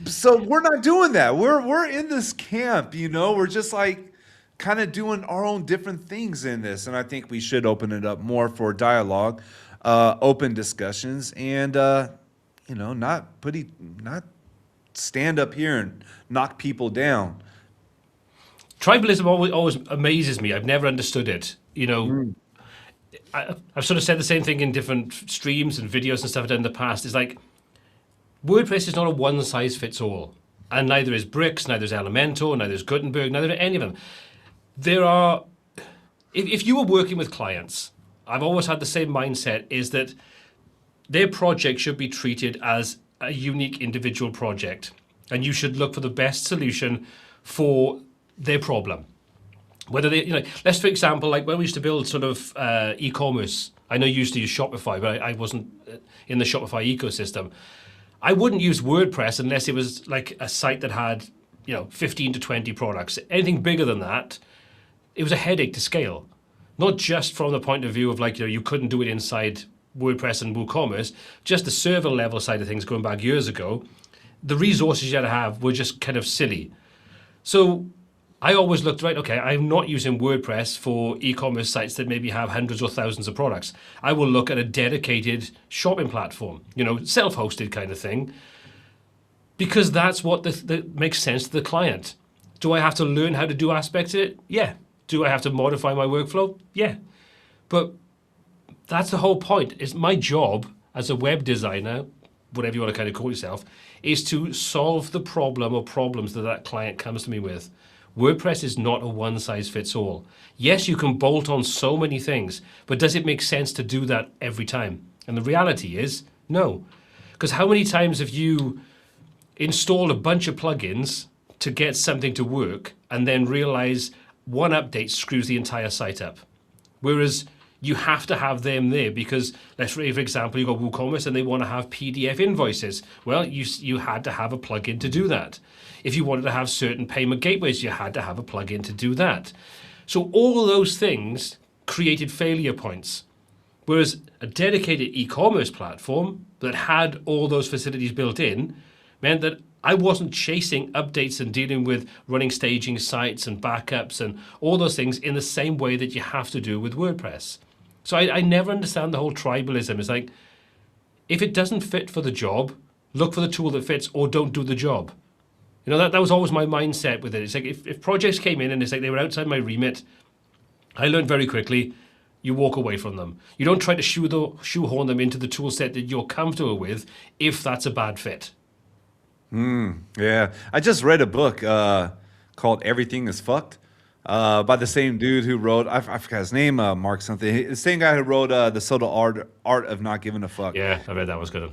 So we're not doing that. We're in this camp, We're just like kind of doing our own different things in this. And I think we should open it up more for dialogue, open discussions, and, not stand up here and knock people down. Tribalism always amazes me. I've never understood it. I've sort of said the same thing in different streams and videos and stuff I've done in the past. It's like, WordPress is not a one size fits all. And neither is Bricks, neither is Elementor, neither is Gutenberg, neither are any of them. There are, if you were working with clients, I've always had the same mindset, is that their project should be treated as a unique individual project, and you should look for the best solution for their problem. Whether they, let's for example, like when we used to build sort of e-commerce. I know you used to use Shopify, but I wasn't in the Shopify ecosystem. I wouldn't use WordPress unless it was like a site that had, 15 to 20 products. Anything bigger than that, it was a headache to scale. Not just from the point of view of like, you couldn't do it inside WordPress and WooCommerce, just the server level side of things going back years ago, the resources you had to have were just kind of silly. So I always looked, right, okay, I'm not using WordPress for e-commerce sites that maybe have hundreds or thousands of products. I will look at a dedicated shopping platform, self-hosted kind of thing, because that's what that makes sense to the client. Do I have to learn how to do aspects of it? Yeah. Do I have to modify my workflow? Yeah. But that's the whole point. It's my job as a web designer, whatever you want to kind of call yourself, is to solve the problem or problems that client comes to me with. WordPress is not a one size fits all. Yes, you can bolt on so many things, but does it make sense to do that every time? And the reality is no. Because how many times have you installed a bunch of plugins to get something to work and then realize one update screws the entire site up? Whereas you have to have them there because, let's say, for example, you've got WooCommerce and they want to have PDF invoices. Well, you had to have a plugin to do that. If you wanted to have certain payment gateways, you had to have a plugin to do that. So all of those things created failure points. Whereas a dedicated e-commerce platform that had all those facilities built in meant that I wasn't chasing updates and dealing with running staging sites and backups and all those things in the same way that you have to do with WordPress. So I never understand the whole tribalism. It's like, if it doesn't fit for the job, look for the tool that fits or don't do the job. That was always my mindset with it. It's like if projects came in and it's like they were outside my remit, I learned very quickly, you walk away from them. You don't try to shoehorn them into the tool set that you're comfortable with if that's a bad fit. Yeah. I just read a book called Everything is Fucked. By the same dude who wrote, I forgot his name, Mark something. The same guy who wrote The Subtle Art of Not Giving a Fuck. Yeah, I read that was good.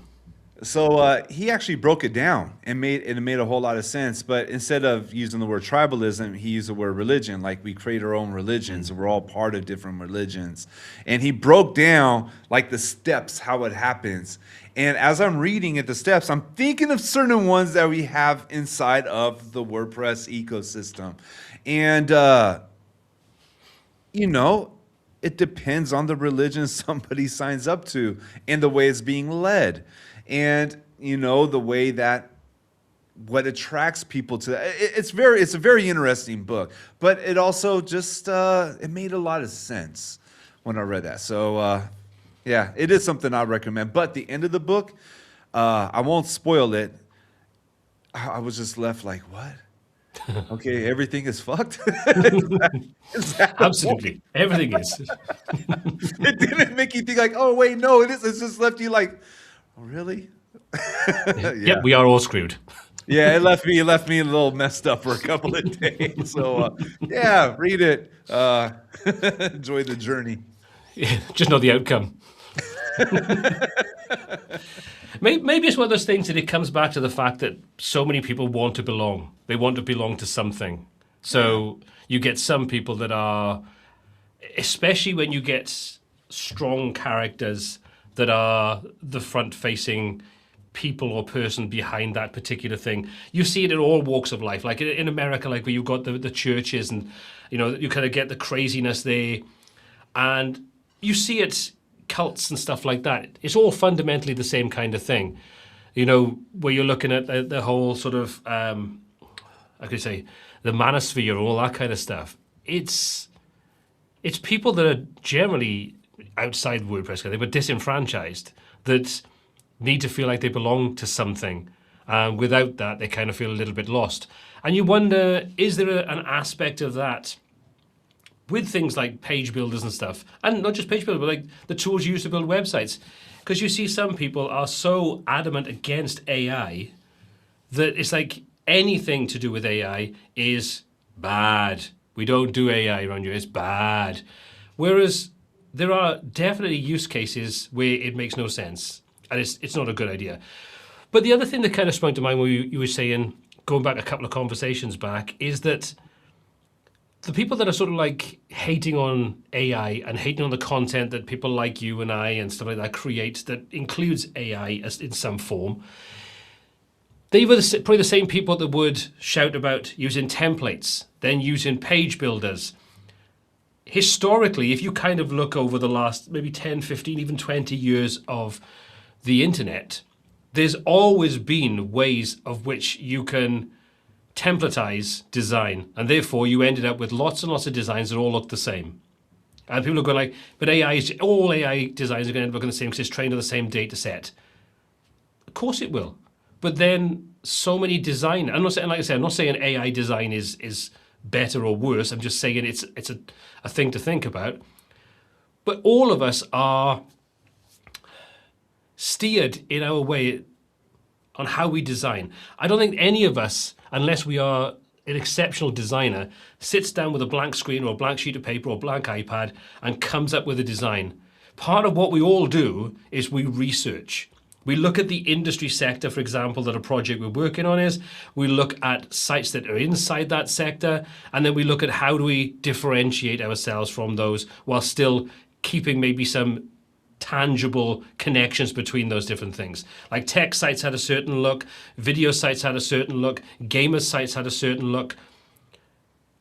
So he actually broke it down and it made a whole lot of sense. But instead of using the word tribalism, he used the word religion. Like we create our own religions. We're all part of different religions. And he broke down like the steps, how it happens. And as I'm reading at the steps, I'm thinking of certain ones that we have inside of the WordPress ecosystem. And you know, it depends on the religion somebody signs up to and the way it's being led. And, the way that what attracts people to that. It's a very interesting book, but it also just it made a lot of sense when I read that. So yeah, it is something I recommend. But the end of the book, I won't spoil it. I was just left like, what? Okay, everything is fucked. Is that the point? Absolutely. Everything is. It didn't make you think like, oh wait, no, it is. It's just left you like, oh, really? Yep, Yeah. we are all screwed. Yeah, it left me a little messed up for a couple of days. So yeah, read it. Enjoy the journey. Just not the outcome. Maybe it's one of those things that it comes back to the fact that so many people want to belong. They want to belong to something. So you get some people that are, especially when you get strong characters that are the front-facing people or person behind that particular thing. You see it in all walks of life. Like in America, like where you've got the churches and, you kind of get the craziness there. And you see it, cults and stuff like that. It's all fundamentally the same kind of thing. Where you're looking at the whole sort of, I could say, the manosphere and all that kind of stuff. It's people that are generally outside WordPress, but disenfranchised, that need to feel like they belong to something. Without that, they kind of feel a little bit lost. And you wonder, is there an aspect of that with things like page builders and stuff, and not just page builders, but like the tools used to build websites? Because you see some people are so adamant against AI that it's like anything to do with AI is bad. We don't do AI around here, it's bad. Whereas there are definitely use cases where it makes no sense and it's not a good idea. But the other thing that kind of sprung to mind when you were saying, going back a couple of conversations back, is that the people that are sort of like hating on AI and hating on the content that people like you and I and stuff like that create that includes AI in some form, they were probably the same people that would shout about using templates, then using page builders. Historically, if you kind of look over the last maybe 10, 15, even 20 years of the internet, there's always been ways of which you can templatize design, and therefore you ended up with lots and lots of designs that all look the same. And people are going like, but all AI designs are going to end up looking the same because it's trained on the same data set. Of course it will. But then so many design, I'm not saying, like I said, I'm not saying AI design is better or worse. I'm just saying it's a thing to think about. But all of us are steered in our way on how we design. I don't think any of us, unless we are an exceptional designer, sits down with a blank screen or a blank sheet of paper or a blank iPad and comes up with a design. Part of what we all do is we research. We look at the industry sector, for example, that a project we're working on is. We look at sites that are inside that sector, and then we look at how do we differentiate ourselves from those while still keeping maybe some tangible connections between those different things. Like tech sites had a certain look, video sites had a certain look, gamer sites had a certain look.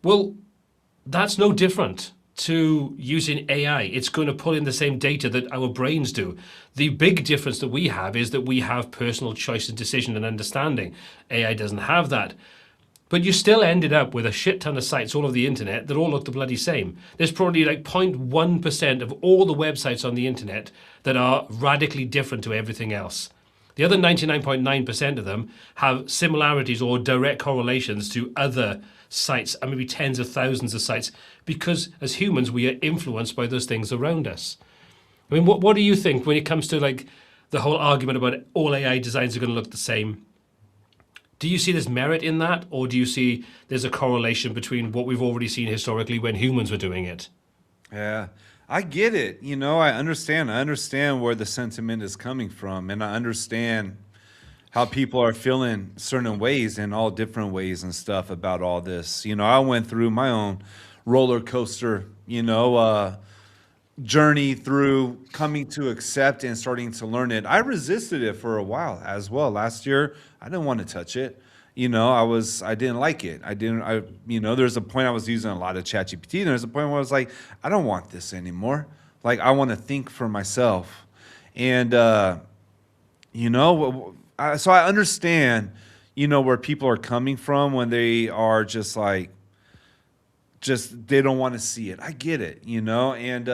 Well, that's no different to using AI. It's going to pull in the same data that our brains do. The big difference that we have is that we have personal choice and decision and understanding. AI doesn't have that. But you still ended up with a shit ton of sites all over the internet that all look the bloody same. There's probably like 0.1% of all the websites on the internet that are radically different to everything else. The other 99.9% of them have similarities or direct correlations to other sites, and maybe tens of thousands of sites, because as humans, we are influenced by those things around us. I mean, what do you think when it comes to like the whole argument about all AI designs are going to look the same? Do you see there's merit in that, or do you see there's a correlation between what we've already seen historically when humans were doing it? Yeah, I get it. I understand. I understand where the sentiment is coming from, and I understand how people are feeling certain ways in all different ways and stuff about all this. I went through my own roller coaster, journey through coming to accept and starting to learn it. I resisted it for a while as well. Last year, I didn't want to touch it. I didn't like it. There's a point I was using a lot of ChatGPT, and there's a point where I was like, I don't want this anymore. Like, I want to think for myself. And, so I understand, where people are coming from when they are just like, they don't want to see it. I get it, and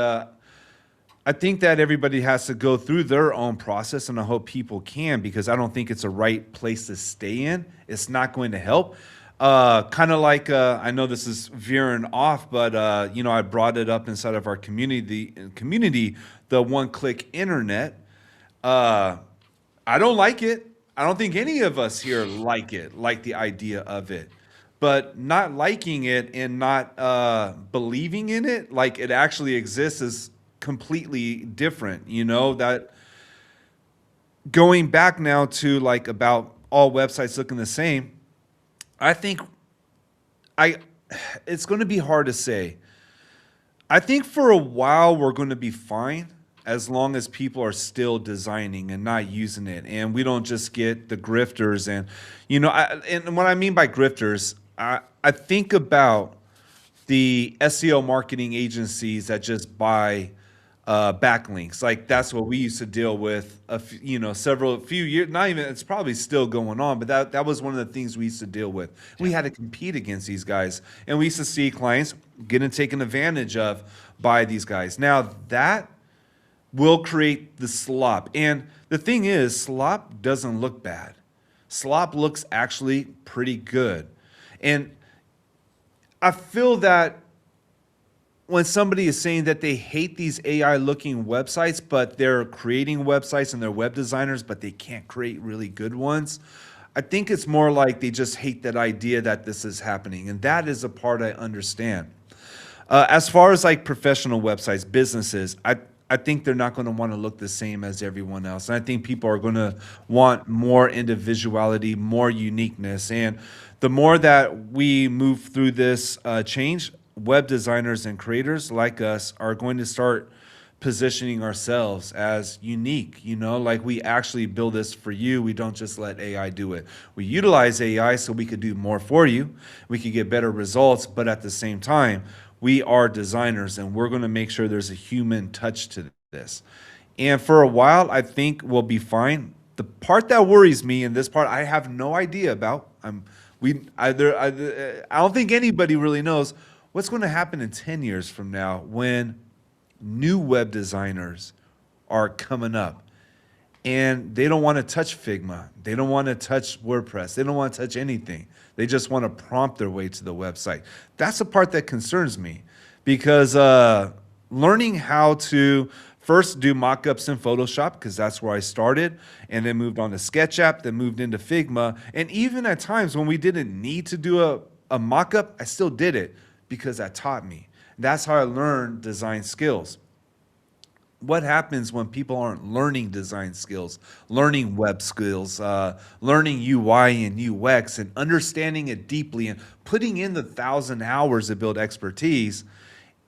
I think that everybody has to go through their own process, and I hope people can, because I don't think it's a right place to stay in. It's not going to help. Kind of like, I know this is veering off, but I brought it up inside of our community, the one-click internet. I don't like it. I don't think any of us here like the idea of it. But not liking it and not believing in it, like it actually exists, is completely different. That going back now to like about all websites looking the same, I think I it's going to be hard to say. I think for a while we're going to be fine as long as people are still designing and not using it, and we don't just get the grifters. And and what I mean by grifters, I think about the SEO marketing agencies that just buy backlinks. Like, that's what we used to deal with a few years, not even, it's probably still going on, but that was one of the things we used to deal with. We had to compete against these guys, and we used to see clients getting taken advantage of by these guys. Now that will create the slop. And the thing is, slop doesn't look bad. Slop looks actually pretty good. And I feel that when somebody is saying that they hate these AI looking websites, but they're creating websites and they're web designers, but they can't create really good ones, I think it's more like they just hate that idea that this is happening. And that is a part I understand. As far as like professional websites, businesses, I think they're not going to want to look the same as everyone else. And I think people are going to want more individuality, more uniqueness. And the more that we move through this change, web designers and creators like us are going to start positioning ourselves as unique. Like, we actually build this for you. We don't just let AI do it. We utilize AI so we could do more for you. We could get better results, but at the same time, we are designers, and we're going to make sure there's a human touch to this. And for a while, I think we'll be fine. The part that worries me, and this part I have no idea about, I don't think anybody really knows what's going to happen in 10 years from now when new web designers are coming up and they don't want to touch Figma. They don't want to touch WordPress. They don't want to touch anything. They just want to prompt their way to the website. That's the part that concerns me, because learning how to first do mockups in Photoshop, because that's where I started, and then moved on to SketchUp, then moved into Figma. And even at times when we didn't need to do a mockup, I still did it because that taught me. That's how I learned design skills. What happens when people aren't learning design skills, learning web skills, learning UI and UX, and understanding it deeply and putting in the 1,000 hours to build expertise,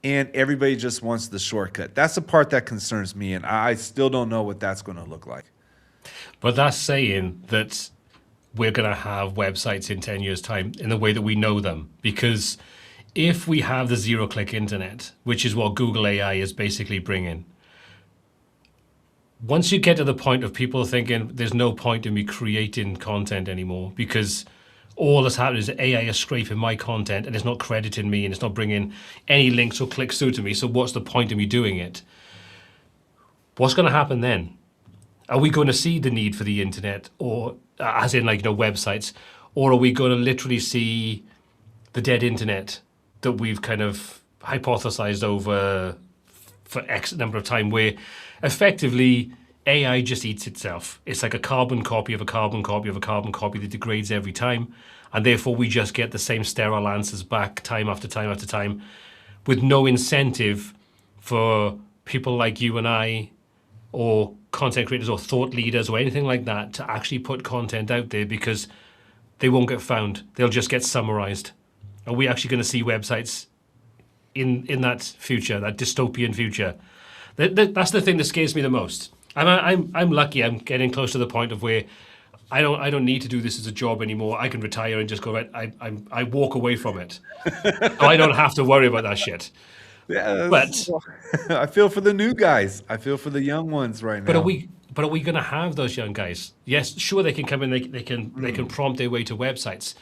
and everybody just wants the shortcut? That's the part that concerns me, and I still don't know what that's going to look like. But that's saying that we're going to have websites in 10 years' time in the way that we know them, because if we have the zero-click internet, which is what Google AI is basically bringing, once you get to the point of people thinking there's no point in me creating content anymore because all that's happening is AI is scraping my content and it's not crediting me and it's not bringing any links or clicks through to me, so what's the point of me doing it? What's going to happen then? Are we going to see the need for the internet, or as in websites, or are we going to literally see the dead internet that we've kind of hypothesized over for X number of time, where effectively AI just eats itself? It's like a carbon copy of a carbon copy of a carbon copy that degrades every time, and therefore we just get the same sterile answers back time after time after time, with no incentive for people like you and I, or content creators or thought leaders or anything like that, to actually put content out there, because they won't get found. They'll just get summarized. Are we actually going to see websites in that future, that dystopian future? That's the thing that scares me the most. I'm lucky. I'm getting close to the point of where I don't need to do this as a job anymore. I can retire and just go right. I walk away from it. So I don't have to worry about that shit. Yes. But I feel for the new guys. I feel for the young ones right but are now. we going to have those young guys? Yes, sure they can come in. They can prompt their way to websites.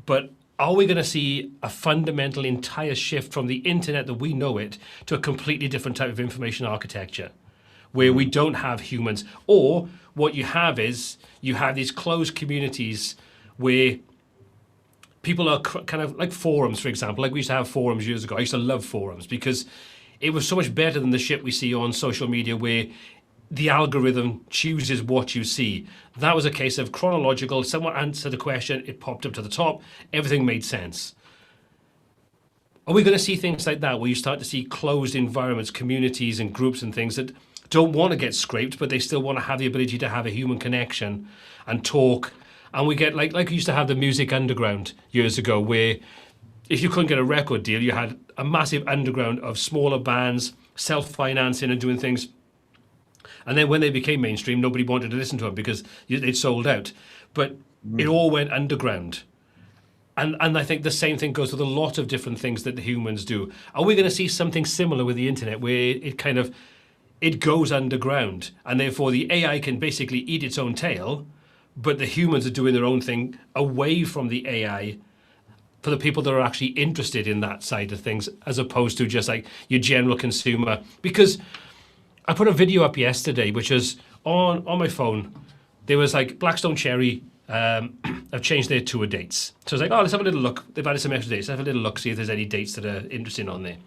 But are we going to see a fundamental entire shift from the internet that we know it to a completely different type of information architecture where we don't have humans? Or what you have is you have these closed communities where people are kind of like forums, for example. Like we used to have forums years ago. I used to love forums because it was so much better than the shit we see on social media where the algorithm chooses what you see. That was a case of chronological. Someone answered a question, it popped up to the top, everything made sense. Are we going to see things like that where you start to see closed environments, communities and groups and things that don't want to get scraped, but they still want to have the ability to have a human connection and talk? And we get like we used to have the Music Underground years ago, where if you couldn't get a record deal, you had a massive underground of smaller bands self-financing and doing things. And then when they became mainstream, nobody wanted to listen to them because they'd sold out. But it all went underground. And I think the same thing goes with a lot of different things that the humans do. Are we going to see something similar with the internet where it goes underground and therefore the AI can basically eat its own tail, but the humans are doing their own thing away from the AI for the people that are actually interested in that side of things as opposed to just like your general consumer? Because I put a video up yesterday, which is on my phone. There was like Blackstone Cherry have changed their tour dates. So I was like, oh, let's have a little look. They've added some extra dates. Let's have a little look, see if there's any dates that are interesting on there.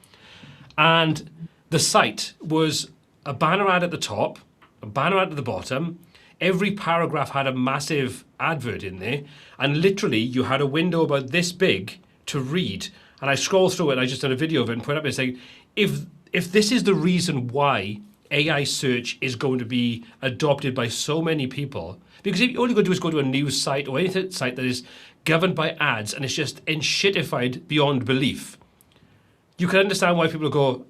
And the site was a banner ad at the top, a banner ad at the bottom. Every paragraph had a massive advert in there. And literally, you had a window about this big to read. And I scrolled through it, and I just did a video of it and put it up and saying, if this is the reason why AI search is going to be adopted by so many people, because if all you're going to do is go to a news site or any site that is governed by ads and it's just enshittified beyond belief, you can understand why people go,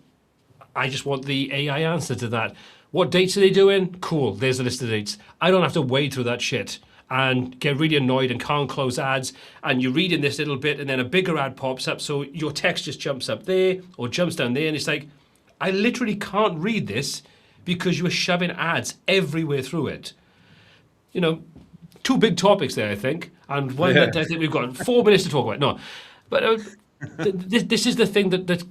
I just want the AI answer to that. What dates are they doing? Cool, there's a list of dates. I don't have to wade through that shit and get really annoyed and can't close ads. And you read in this little bit and then a bigger ad pops up, so your text just jumps up there or jumps down there, and it's like, I literally can't read this because you are shoving ads everywhere through it. You know, two big topics there, I think, and one that I think we've got 4 minutes to talk about. No, but this is the thing that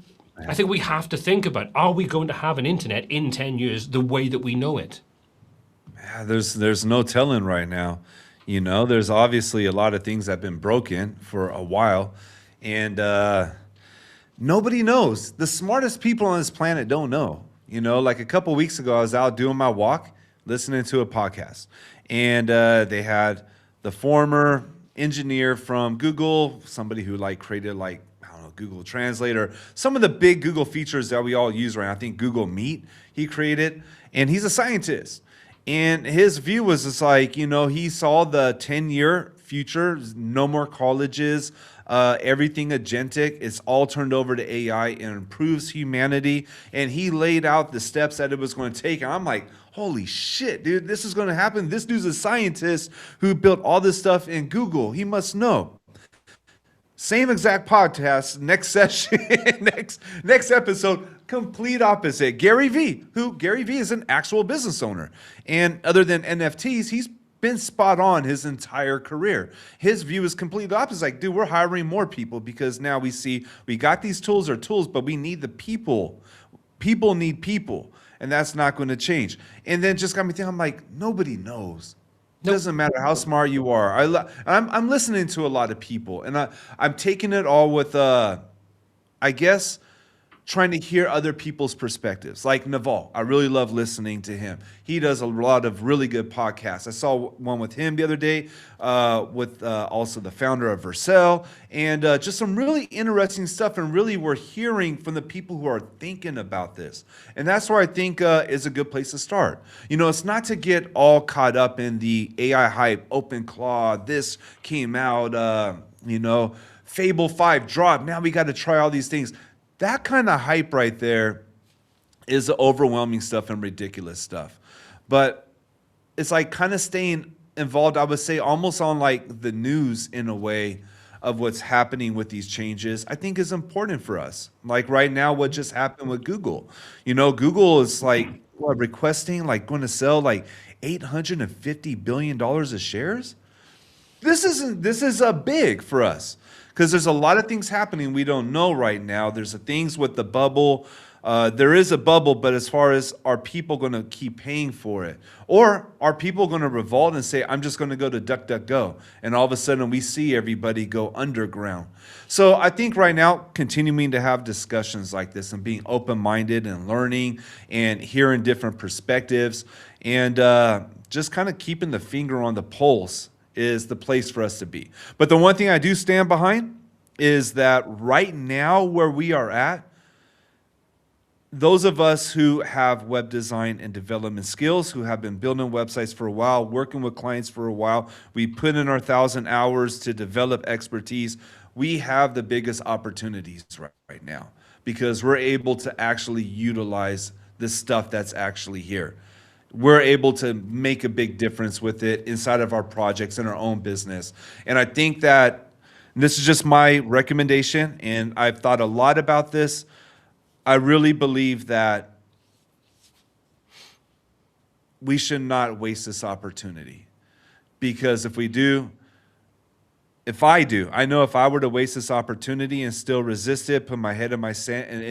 I think we have to think about. Are we going to have an internet in 10 years the way that we know it? Yeah, there's no telling right now. You know, there's obviously a lot of things that have been broken for a while, and nobody knows. The smartest people on this planet don't know. You know, like a couple weeks ago, I was out doing my walk, listening to a podcast, and they had the former engineer from Google, somebody who like created like, I don't know, Google Translator, some of the big Google features that we all use right now. I think Google Meet he created, and he's a scientist. And his view was just like, you know, he saw the 10-year future, no more colleges, everything agentic, it's all turned over to AI and improves humanity. And he laid out the steps that it was going to take. And I'm like, holy shit, dude, this is going to happen. This dude's a scientist who built all this stuff in Google. He must know. Same exact podcast, next session, next episode, complete opposite. Gary Vee is an actual business owner. And other than NFTs, he's been spot on his entire career. His view is completely opposite. Like, dude, we're hiring more people because now we see we got these tools, but we need the people. People need people, and that's not going to change. And then just got me thinking, I'm like, nobody knows. Nope. Doesn't matter how smart you are. I'm listening to a lot of people, and I'm taking it all with, I guess, trying to hear other people's perspectives. Like Naval, I really love listening to him. He does a lot of really good podcasts. I saw one with him the other day, with also the founder of Vercel, and just some really interesting stuff. And really, we're hearing from the people who are thinking about this, and that's where I think is a good place to start. You know, it's not to get all caught up in the AI hype. OpenClaw, this came out. You know, Fable 5 dropped. Now we got to try all these things. That kind of hype right there is the overwhelming stuff and ridiculous stuff. But it's like kind of staying involved, I would say, almost on like the news in a way of what's happening with these changes, I think is important for us. Like right now, what just happened with Google. Google is like what, requesting, like going to sell like $850 billion of shares. This is a big for us because there's a lot of things happening we don't know right now. There's things with the bubble. There is a bubble, but as far as are people going to keep paying for it, or are people going to revolt and say, I'm just going to go to DuckDuckGo, and all of a sudden we see everybody go underground. So I think right now, continuing to have discussions like this and being open-minded and learning and hearing different perspectives and just kind of keeping the finger on the pulse is the place for us to be. But the one thing I do stand behind is that right now where we are at, those of us who have web design and development skills, who have been building websites for a while, working with clients for a while, we put in our 1,000 hours to develop expertise, we have the biggest opportunities right now because we're able to actually utilize the stuff that's actually here. We're able to make a big difference with it inside of our projects and our own business. And I think that this is just my recommendation, and I've thought a lot about this. I really believe that we should not waste this opportunity because if I know if I were to waste this opportunity and still resist it, put my head in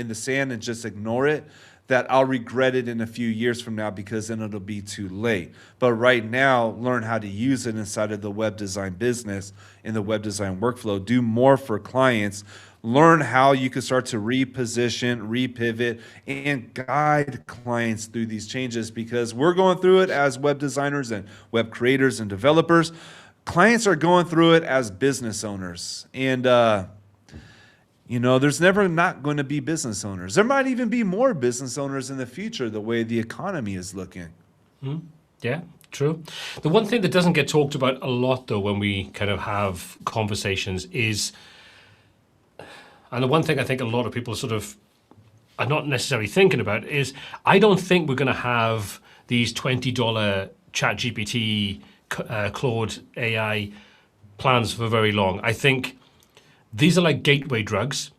the sand and just ignore it, that I'll regret it in a few years from now because then it'll be too late. But right now, learn how to use it inside of the web design business, in the web design workflow, do more for clients, learn how you can start to reposition, repivot, and guide clients through these changes because we're going through it as web designers and web creators and developers. Clients are going through it as business owners. And, there's never not going to be business owners. There might even be more business owners in the future, the way the economy is looking. Yeah, true. The one thing that doesn't get talked about a lot, though, when we kind of have conversations is, and the one thing I think a lot of people sort of are not necessarily thinking about is, I don't think we're going to have these $20 ChatGPT, Claude AI plans for very long. I think these are like gateway drugs.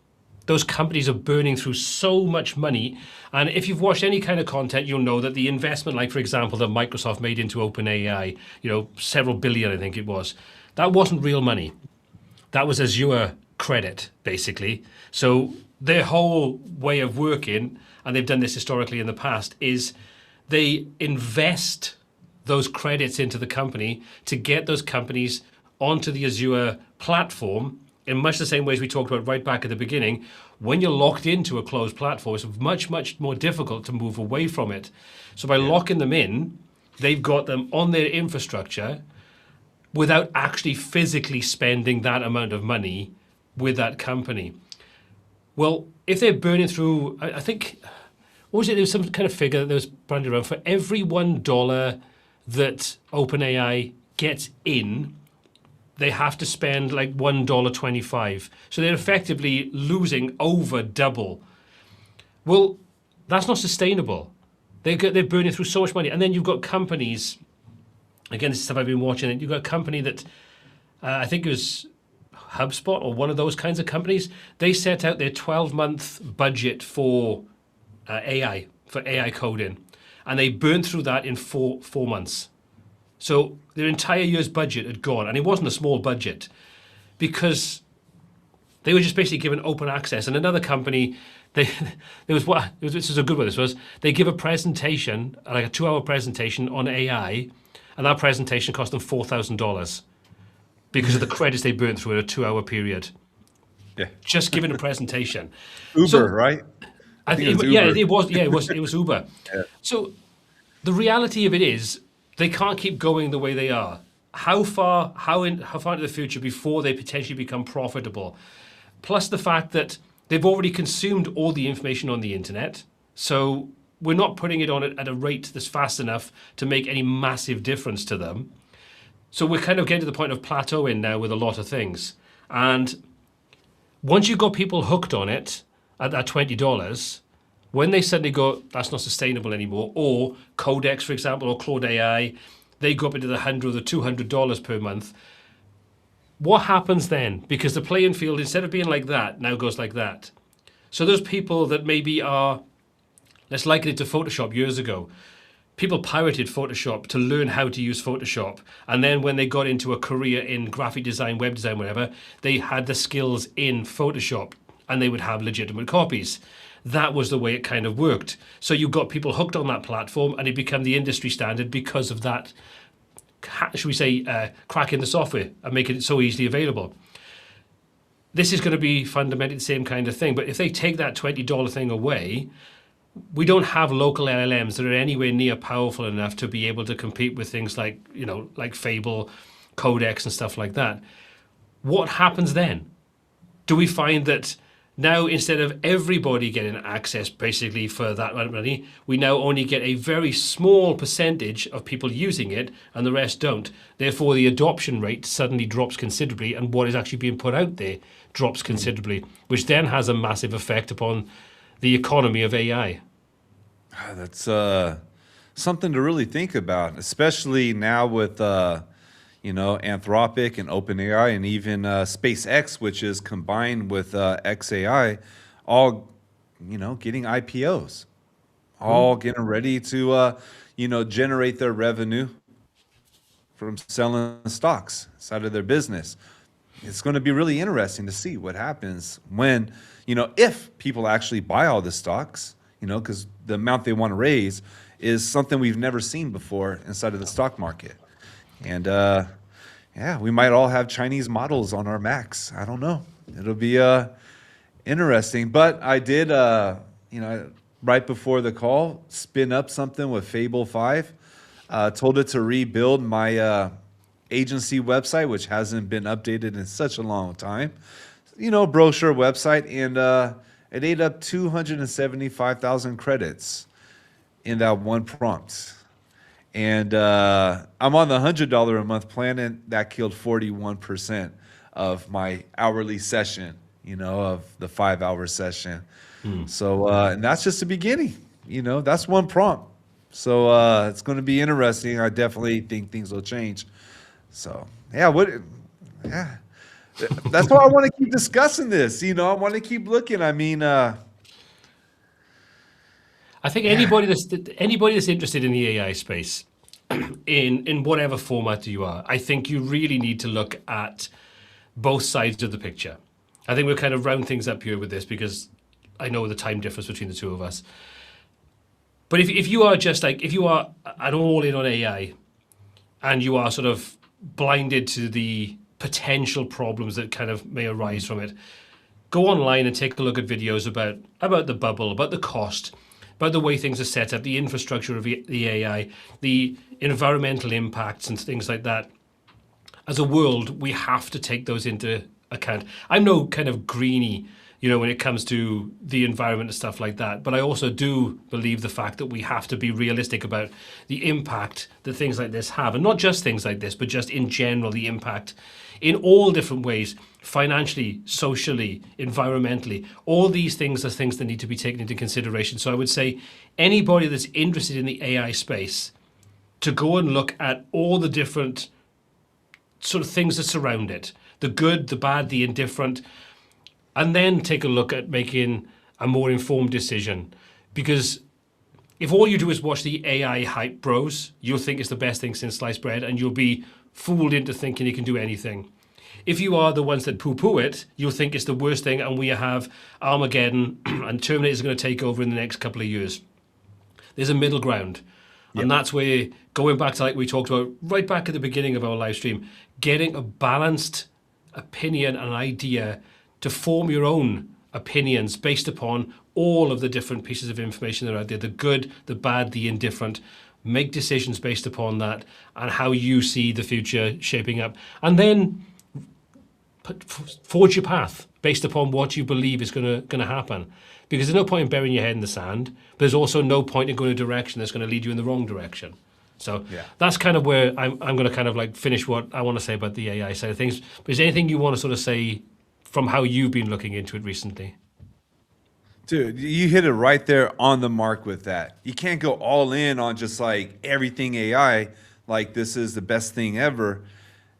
Those companies are burning through so much money. And if you've watched any kind of content, you'll know that the investment, like for example, that Microsoft made into OpenAI, several billion, I think it was, that wasn't real money. That was Azure credit, basically. So their whole way of working, and they've done this historically in the past, is they invest those credits into the company to get those companies onto the Azure platform in much the same ways we talked about right back at the beginning. When you're locked into a closed platform, it's much, much more difficult to move away from it. So by locking them in, they've got them on their infrastructure without actually physically spending that amount of money with that company. Well, if they're burning through, I think, what was it? There was some kind of figure that was branded around. For every $1 that OpenAI gets in, they have to spend like $1.25. So they're effectively losing over double. Well, that's not sustainable. They're burning through so much money. And then you've got companies, again, this is stuff I've been watching, you've got a company that, I think it was HubSpot or one of those kinds of companies, they set out their 12-month budget for AI coding. And they burned through that in four months. So their entire year's budget had gone, and it wasn't a small budget, because they were just basically given open access. And another company, this is a good one. They give a presentation, like a 2-hour presentation on AI, and that presentation cost them $4,000 because of the credits they burnt through in a 2-hour period. Yeah, just giving a presentation. Uber, right? I think it was Uber. Yeah. So the reality of it is, they can't keep going the way they are. How far into the future before they potentially become profitable? Plus the fact that they've already consumed all the information on the internet, so we're not putting it on at a rate that's fast enough to make any massive difference to them. So we're kind of getting to the point of plateauing now with a lot of things. And once you've got people hooked on it at that $20, when they suddenly go, that's not sustainable anymore, or Codex, for example, or Claude AI, they go up into the $100 or the $200 per month. What happens then? Because the playing field, instead of being like that, now goes like that. So those people that maybe are less likely to Photoshop years ago, people pirated Photoshop to learn how to use Photoshop. And then when they got into a career in graphic design, web design, whatever, they had the skills in Photoshop and they would have legitimate copies. That was the way it kind of worked. So you got people hooked on that platform and it became the industry standard because of that, should we say, cracking the software and making it so easily available. This is going to be fundamentally the same kind of thing. But if they take that $20 thing away, we don't have local LLMs that are anywhere near powerful enough to be able to compete with things like, like Fable, Codex and stuff like that. What happens then? Do we find that now, instead of everybody getting access basically for that amount of money, we now only get a very small percentage of people using it and the rest don't? Therefore, the adoption rate suddenly drops considerably and what is actually being put out there drops considerably, which then has a massive effect upon the economy of AI. That's something to really think about, especially now with Anthropic and OpenAI and even SpaceX, which is combined with XAI, all getting IPOs, all getting ready to generate their revenue from selling stocks side of their business. It's going to be really interesting to see what happens when, if people actually buy all the stocks, because the amount they want to raise is something we've never seen before inside of the stock market. And yeah, we might all have Chinese models on our Macs. I don't know. It'll be interesting. But I did, right before the call, spin up something with Fable 5. Told it to rebuild my agency website, which hasn't been updated in such a long time. Brochure website, and it ate up 275,000 credits in that one prompt. And I'm on the $100 a month plan, and that killed 41% of my hourly session, of the 5-hour session. So, and that's just the beginning, that's one prompt. So it's going to be interesting. I definitely think things will change. So, yeah, that's why I want to keep discussing this. I want to keep looking. I mean, I think anybody that's interested in the AI space, in whatever format you are, I think you really need to look at both sides of the picture. I think we'll kind of round things up here with this because I know the time difference between the two of us. But if you are if you are an all in on AI and you are sort of blinded to the potential problems that kind of may arise from it, go online and take a look at videos about the bubble, about the cost, about the way things are set up, the infrastructure of the AI, the environmental impacts and things like that. As a world, we have to take those into account. I'm no kind of greenie, when it comes to the environment and stuff like that. But I also do believe the fact that we have to be realistic about the impact that things like this have. And not just things like this, but just in general, the impact in all different ways, financially, socially, environmentally. All these things are things that need to be taken into consideration. So I would say anybody that's interested in the AI space to go and look at all the different sort of things that surround it, the good, the bad, the indifferent, and then take a look at making a more informed decision. Because if all you do is watch the AI hype bros, you'll think it's the best thing since sliced bread, and you'll be fooled into thinking it can do anything. If you are the ones that poo-poo it, you'll think it's the worst thing, and we have Armageddon and Terminator is going to take over in the next couple of years. There's a middle ground. Yep. And that's where, going back to like we talked about right back at the beginning of our live stream, getting a balanced opinion and idea to form your own opinions based upon all of the different pieces of information that are out there, the good, the bad, the indifferent. Make decisions based upon that and how you see the future shaping up. And then forge your path based upon what you believe is going to happen. Because there's no point in burying your head in the sand, but there's also no point in going a direction that's going to lead you in the wrong direction. So that's kind of where I'm going to kind of like finish what I want to say about the AI side of things. But is there anything you want to sort of say from how you've been looking into it recently? Dude, you hit it right there on the mark with that. You can't go all in on just like everything AI. like this is the best thing ever,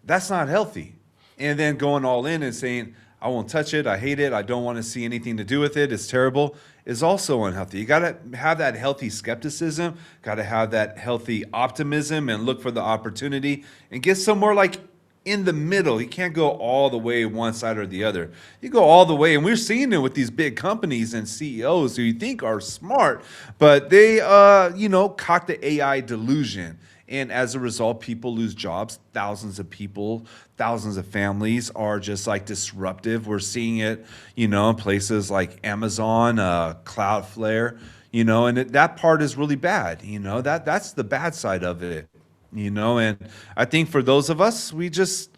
that's not healthy. And then going all in and saying, I won't touch it, I hate it, I don't want to see anything to do with it, it's terrible, is also unhealthy. You got to have that healthy skepticism, got to have that healthy optimism and look for the opportunity and get somewhere like in the middle. You can't go all the way one side or the other. You go all the way, and we're seeing it with these big companies and CEOs who you think are smart, but they, caught the AI delusion. And as a result, people lose jobs. Thousands of people, thousands of families are just like disruptive. We're seeing it, in places like Amazon, Cloudflare, and that part is really bad. That's the bad side of it, and I think for those of us, we just,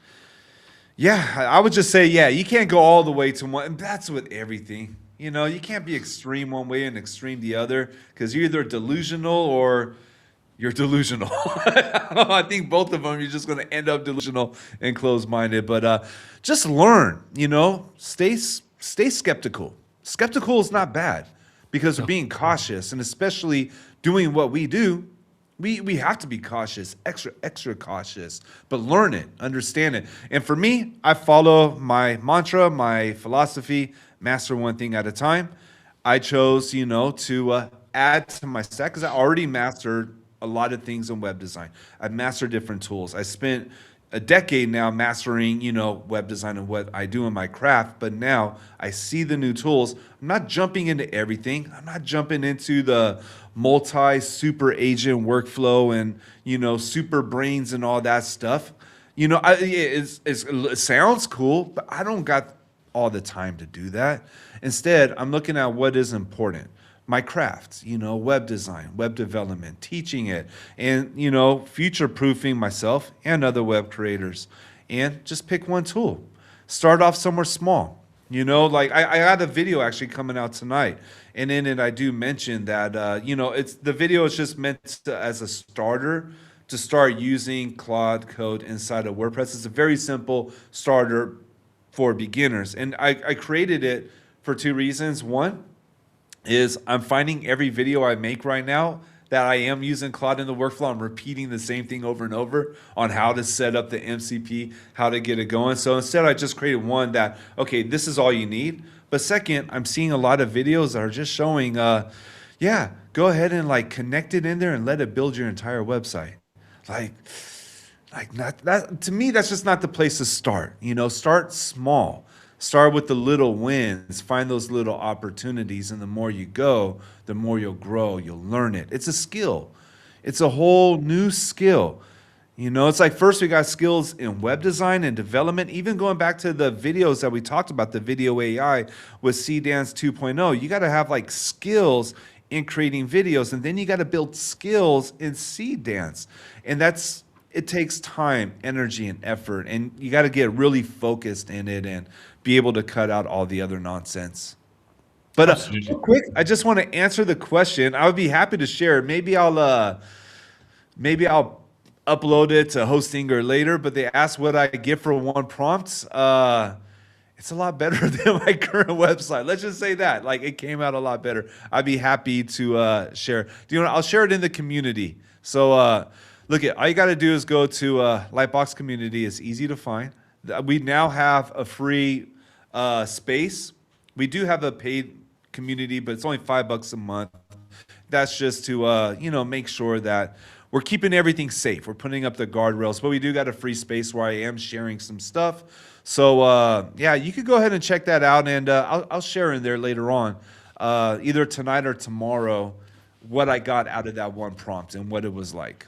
I would just say, you can't go all the way to one. And that's with everything. You can't be extreme one way and extreme the other, because you're either delusional or you're delusional. I think both of them, you're just going to end up delusional and closed-minded. But just learn, stay skeptical. Skeptical is not bad, because we're being cautious, and especially doing what we do, we have to be cautious, extra cautious, but learn it, understand it. And for me, I follow my mantra, my philosophy, master one thing at a time. I chose, to add to my stack because I already mastered a lot of things in web design. I've mastered different tools. I spent a decade now mastering, web design and what I do in my craft, but now I see the new tools. I'm not jumping into everything. I'm not jumping into the multi-super agent workflow and, super brains and all that stuff. It sounds cool, but I don't got all the time to do that. Instead, I'm looking at what is important. My craft, web design, web development, teaching it, and, future-proofing myself and other web creators. And just pick one tool. Start off somewhere small. Like I had a video actually coming out tonight, and in it I do mention that, it's the video is just meant as a starter to start using Claude Code inside of WordPress. It's a very simple starter for beginners. And I created it for two reasons. One is I'm finding every video I make right now that I am using Claude in the workflow, I'm repeating the same thing over and over on how to set up the MCP, how to get it going. So instead, I just created one that, okay, this is all you need. But second, I'm seeing a lot of videos that are just showing, go ahead and like connect it in there and let it build your entire website. Like not that, to me, that's just not the place to start. Start small. Start with the little wins, find those little opportunities, and the more you go, the more you'll grow, you'll learn it. It's a skill. It's a whole new skill. It's like first we got skills in web design and development, even going back to the videos that we talked about, the video AI with CDance 2.0. You got to have like skills in creating videos, and then you got to build skills in CDance. And it takes time, energy, and effort, and you got to get really focused in it and be able to cut out all the other nonsense. But real quick, I just want to answer the question. I would be happy to share it. Maybe I'll upload it to Hostinger later. But they asked what I get for one prompt. It's a lot better than my current website. Let's just say that. Like, it came out a lot better. I'd be happy to share. I'll share it in the community. So look, all you got to do is go to Lightbox community. It's easy to find. We now have a free space. We do have a paid community, but it's only $5 a month. That's just to make sure that we're keeping everything safe. We're putting up the guardrails, but we do got a free space where I am sharing some stuff. So you could go ahead and check that out, and I'll share in there later on, either tonight or tomorrow, what I got out of that one prompt and what it was like.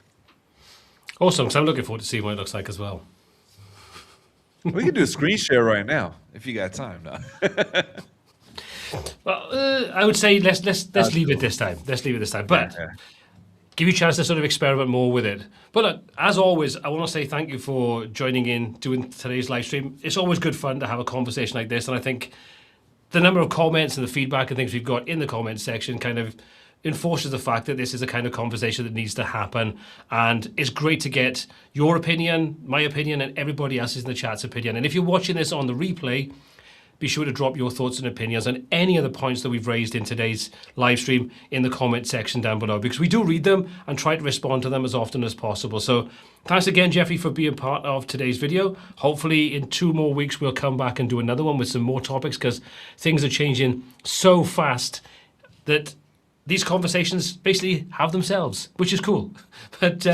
Awesome. So I'm looking forward to seeing what it looks like as well. We can do a screen share right now if you got time. No. Well, I would say let's leave it this time. Let's leave it this time. But give you a chance to sort of experiment more with it. But look, as always, I want to say thank you for joining in, doing today's live stream. It's always good fun to have a conversation like this, and I think the number of comments and the feedback and things we've got in the comment section kind of enforces the fact that this is a kind of conversation that needs to happen, and it's great to get your opinion, my opinion, and everybody else's in the chat's opinion. And if you're watching this on the replay, be sure to drop your thoughts and opinions on any of the points that we've raised in today's live stream in the comment section down below, because we do read them and try to respond to them as often as possible. So thanks again, Jeffrey, for being part of today's video. Hopefully in 2 more weeks, we'll come back and do another one with some more topics, because things are changing so fast that these conversations basically have themselves, which is cool. But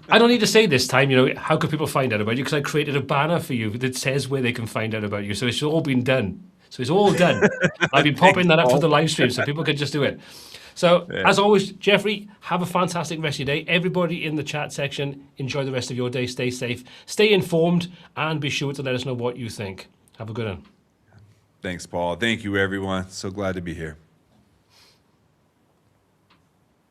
I don't need to say this time, how can people find out about you? Because I created a banner for you that says where they can find out about you. So it's all been done. So it's all done. I've been popping that up for the live stream so people can just do it. So as always, Jeffrey, have a fantastic rest of your day. Everybody in the chat section, enjoy the rest of your day. Stay safe, stay informed, and be sure to let us know what you think. Have a good one. Thanks, Paul. Thank you, everyone. So glad to be here.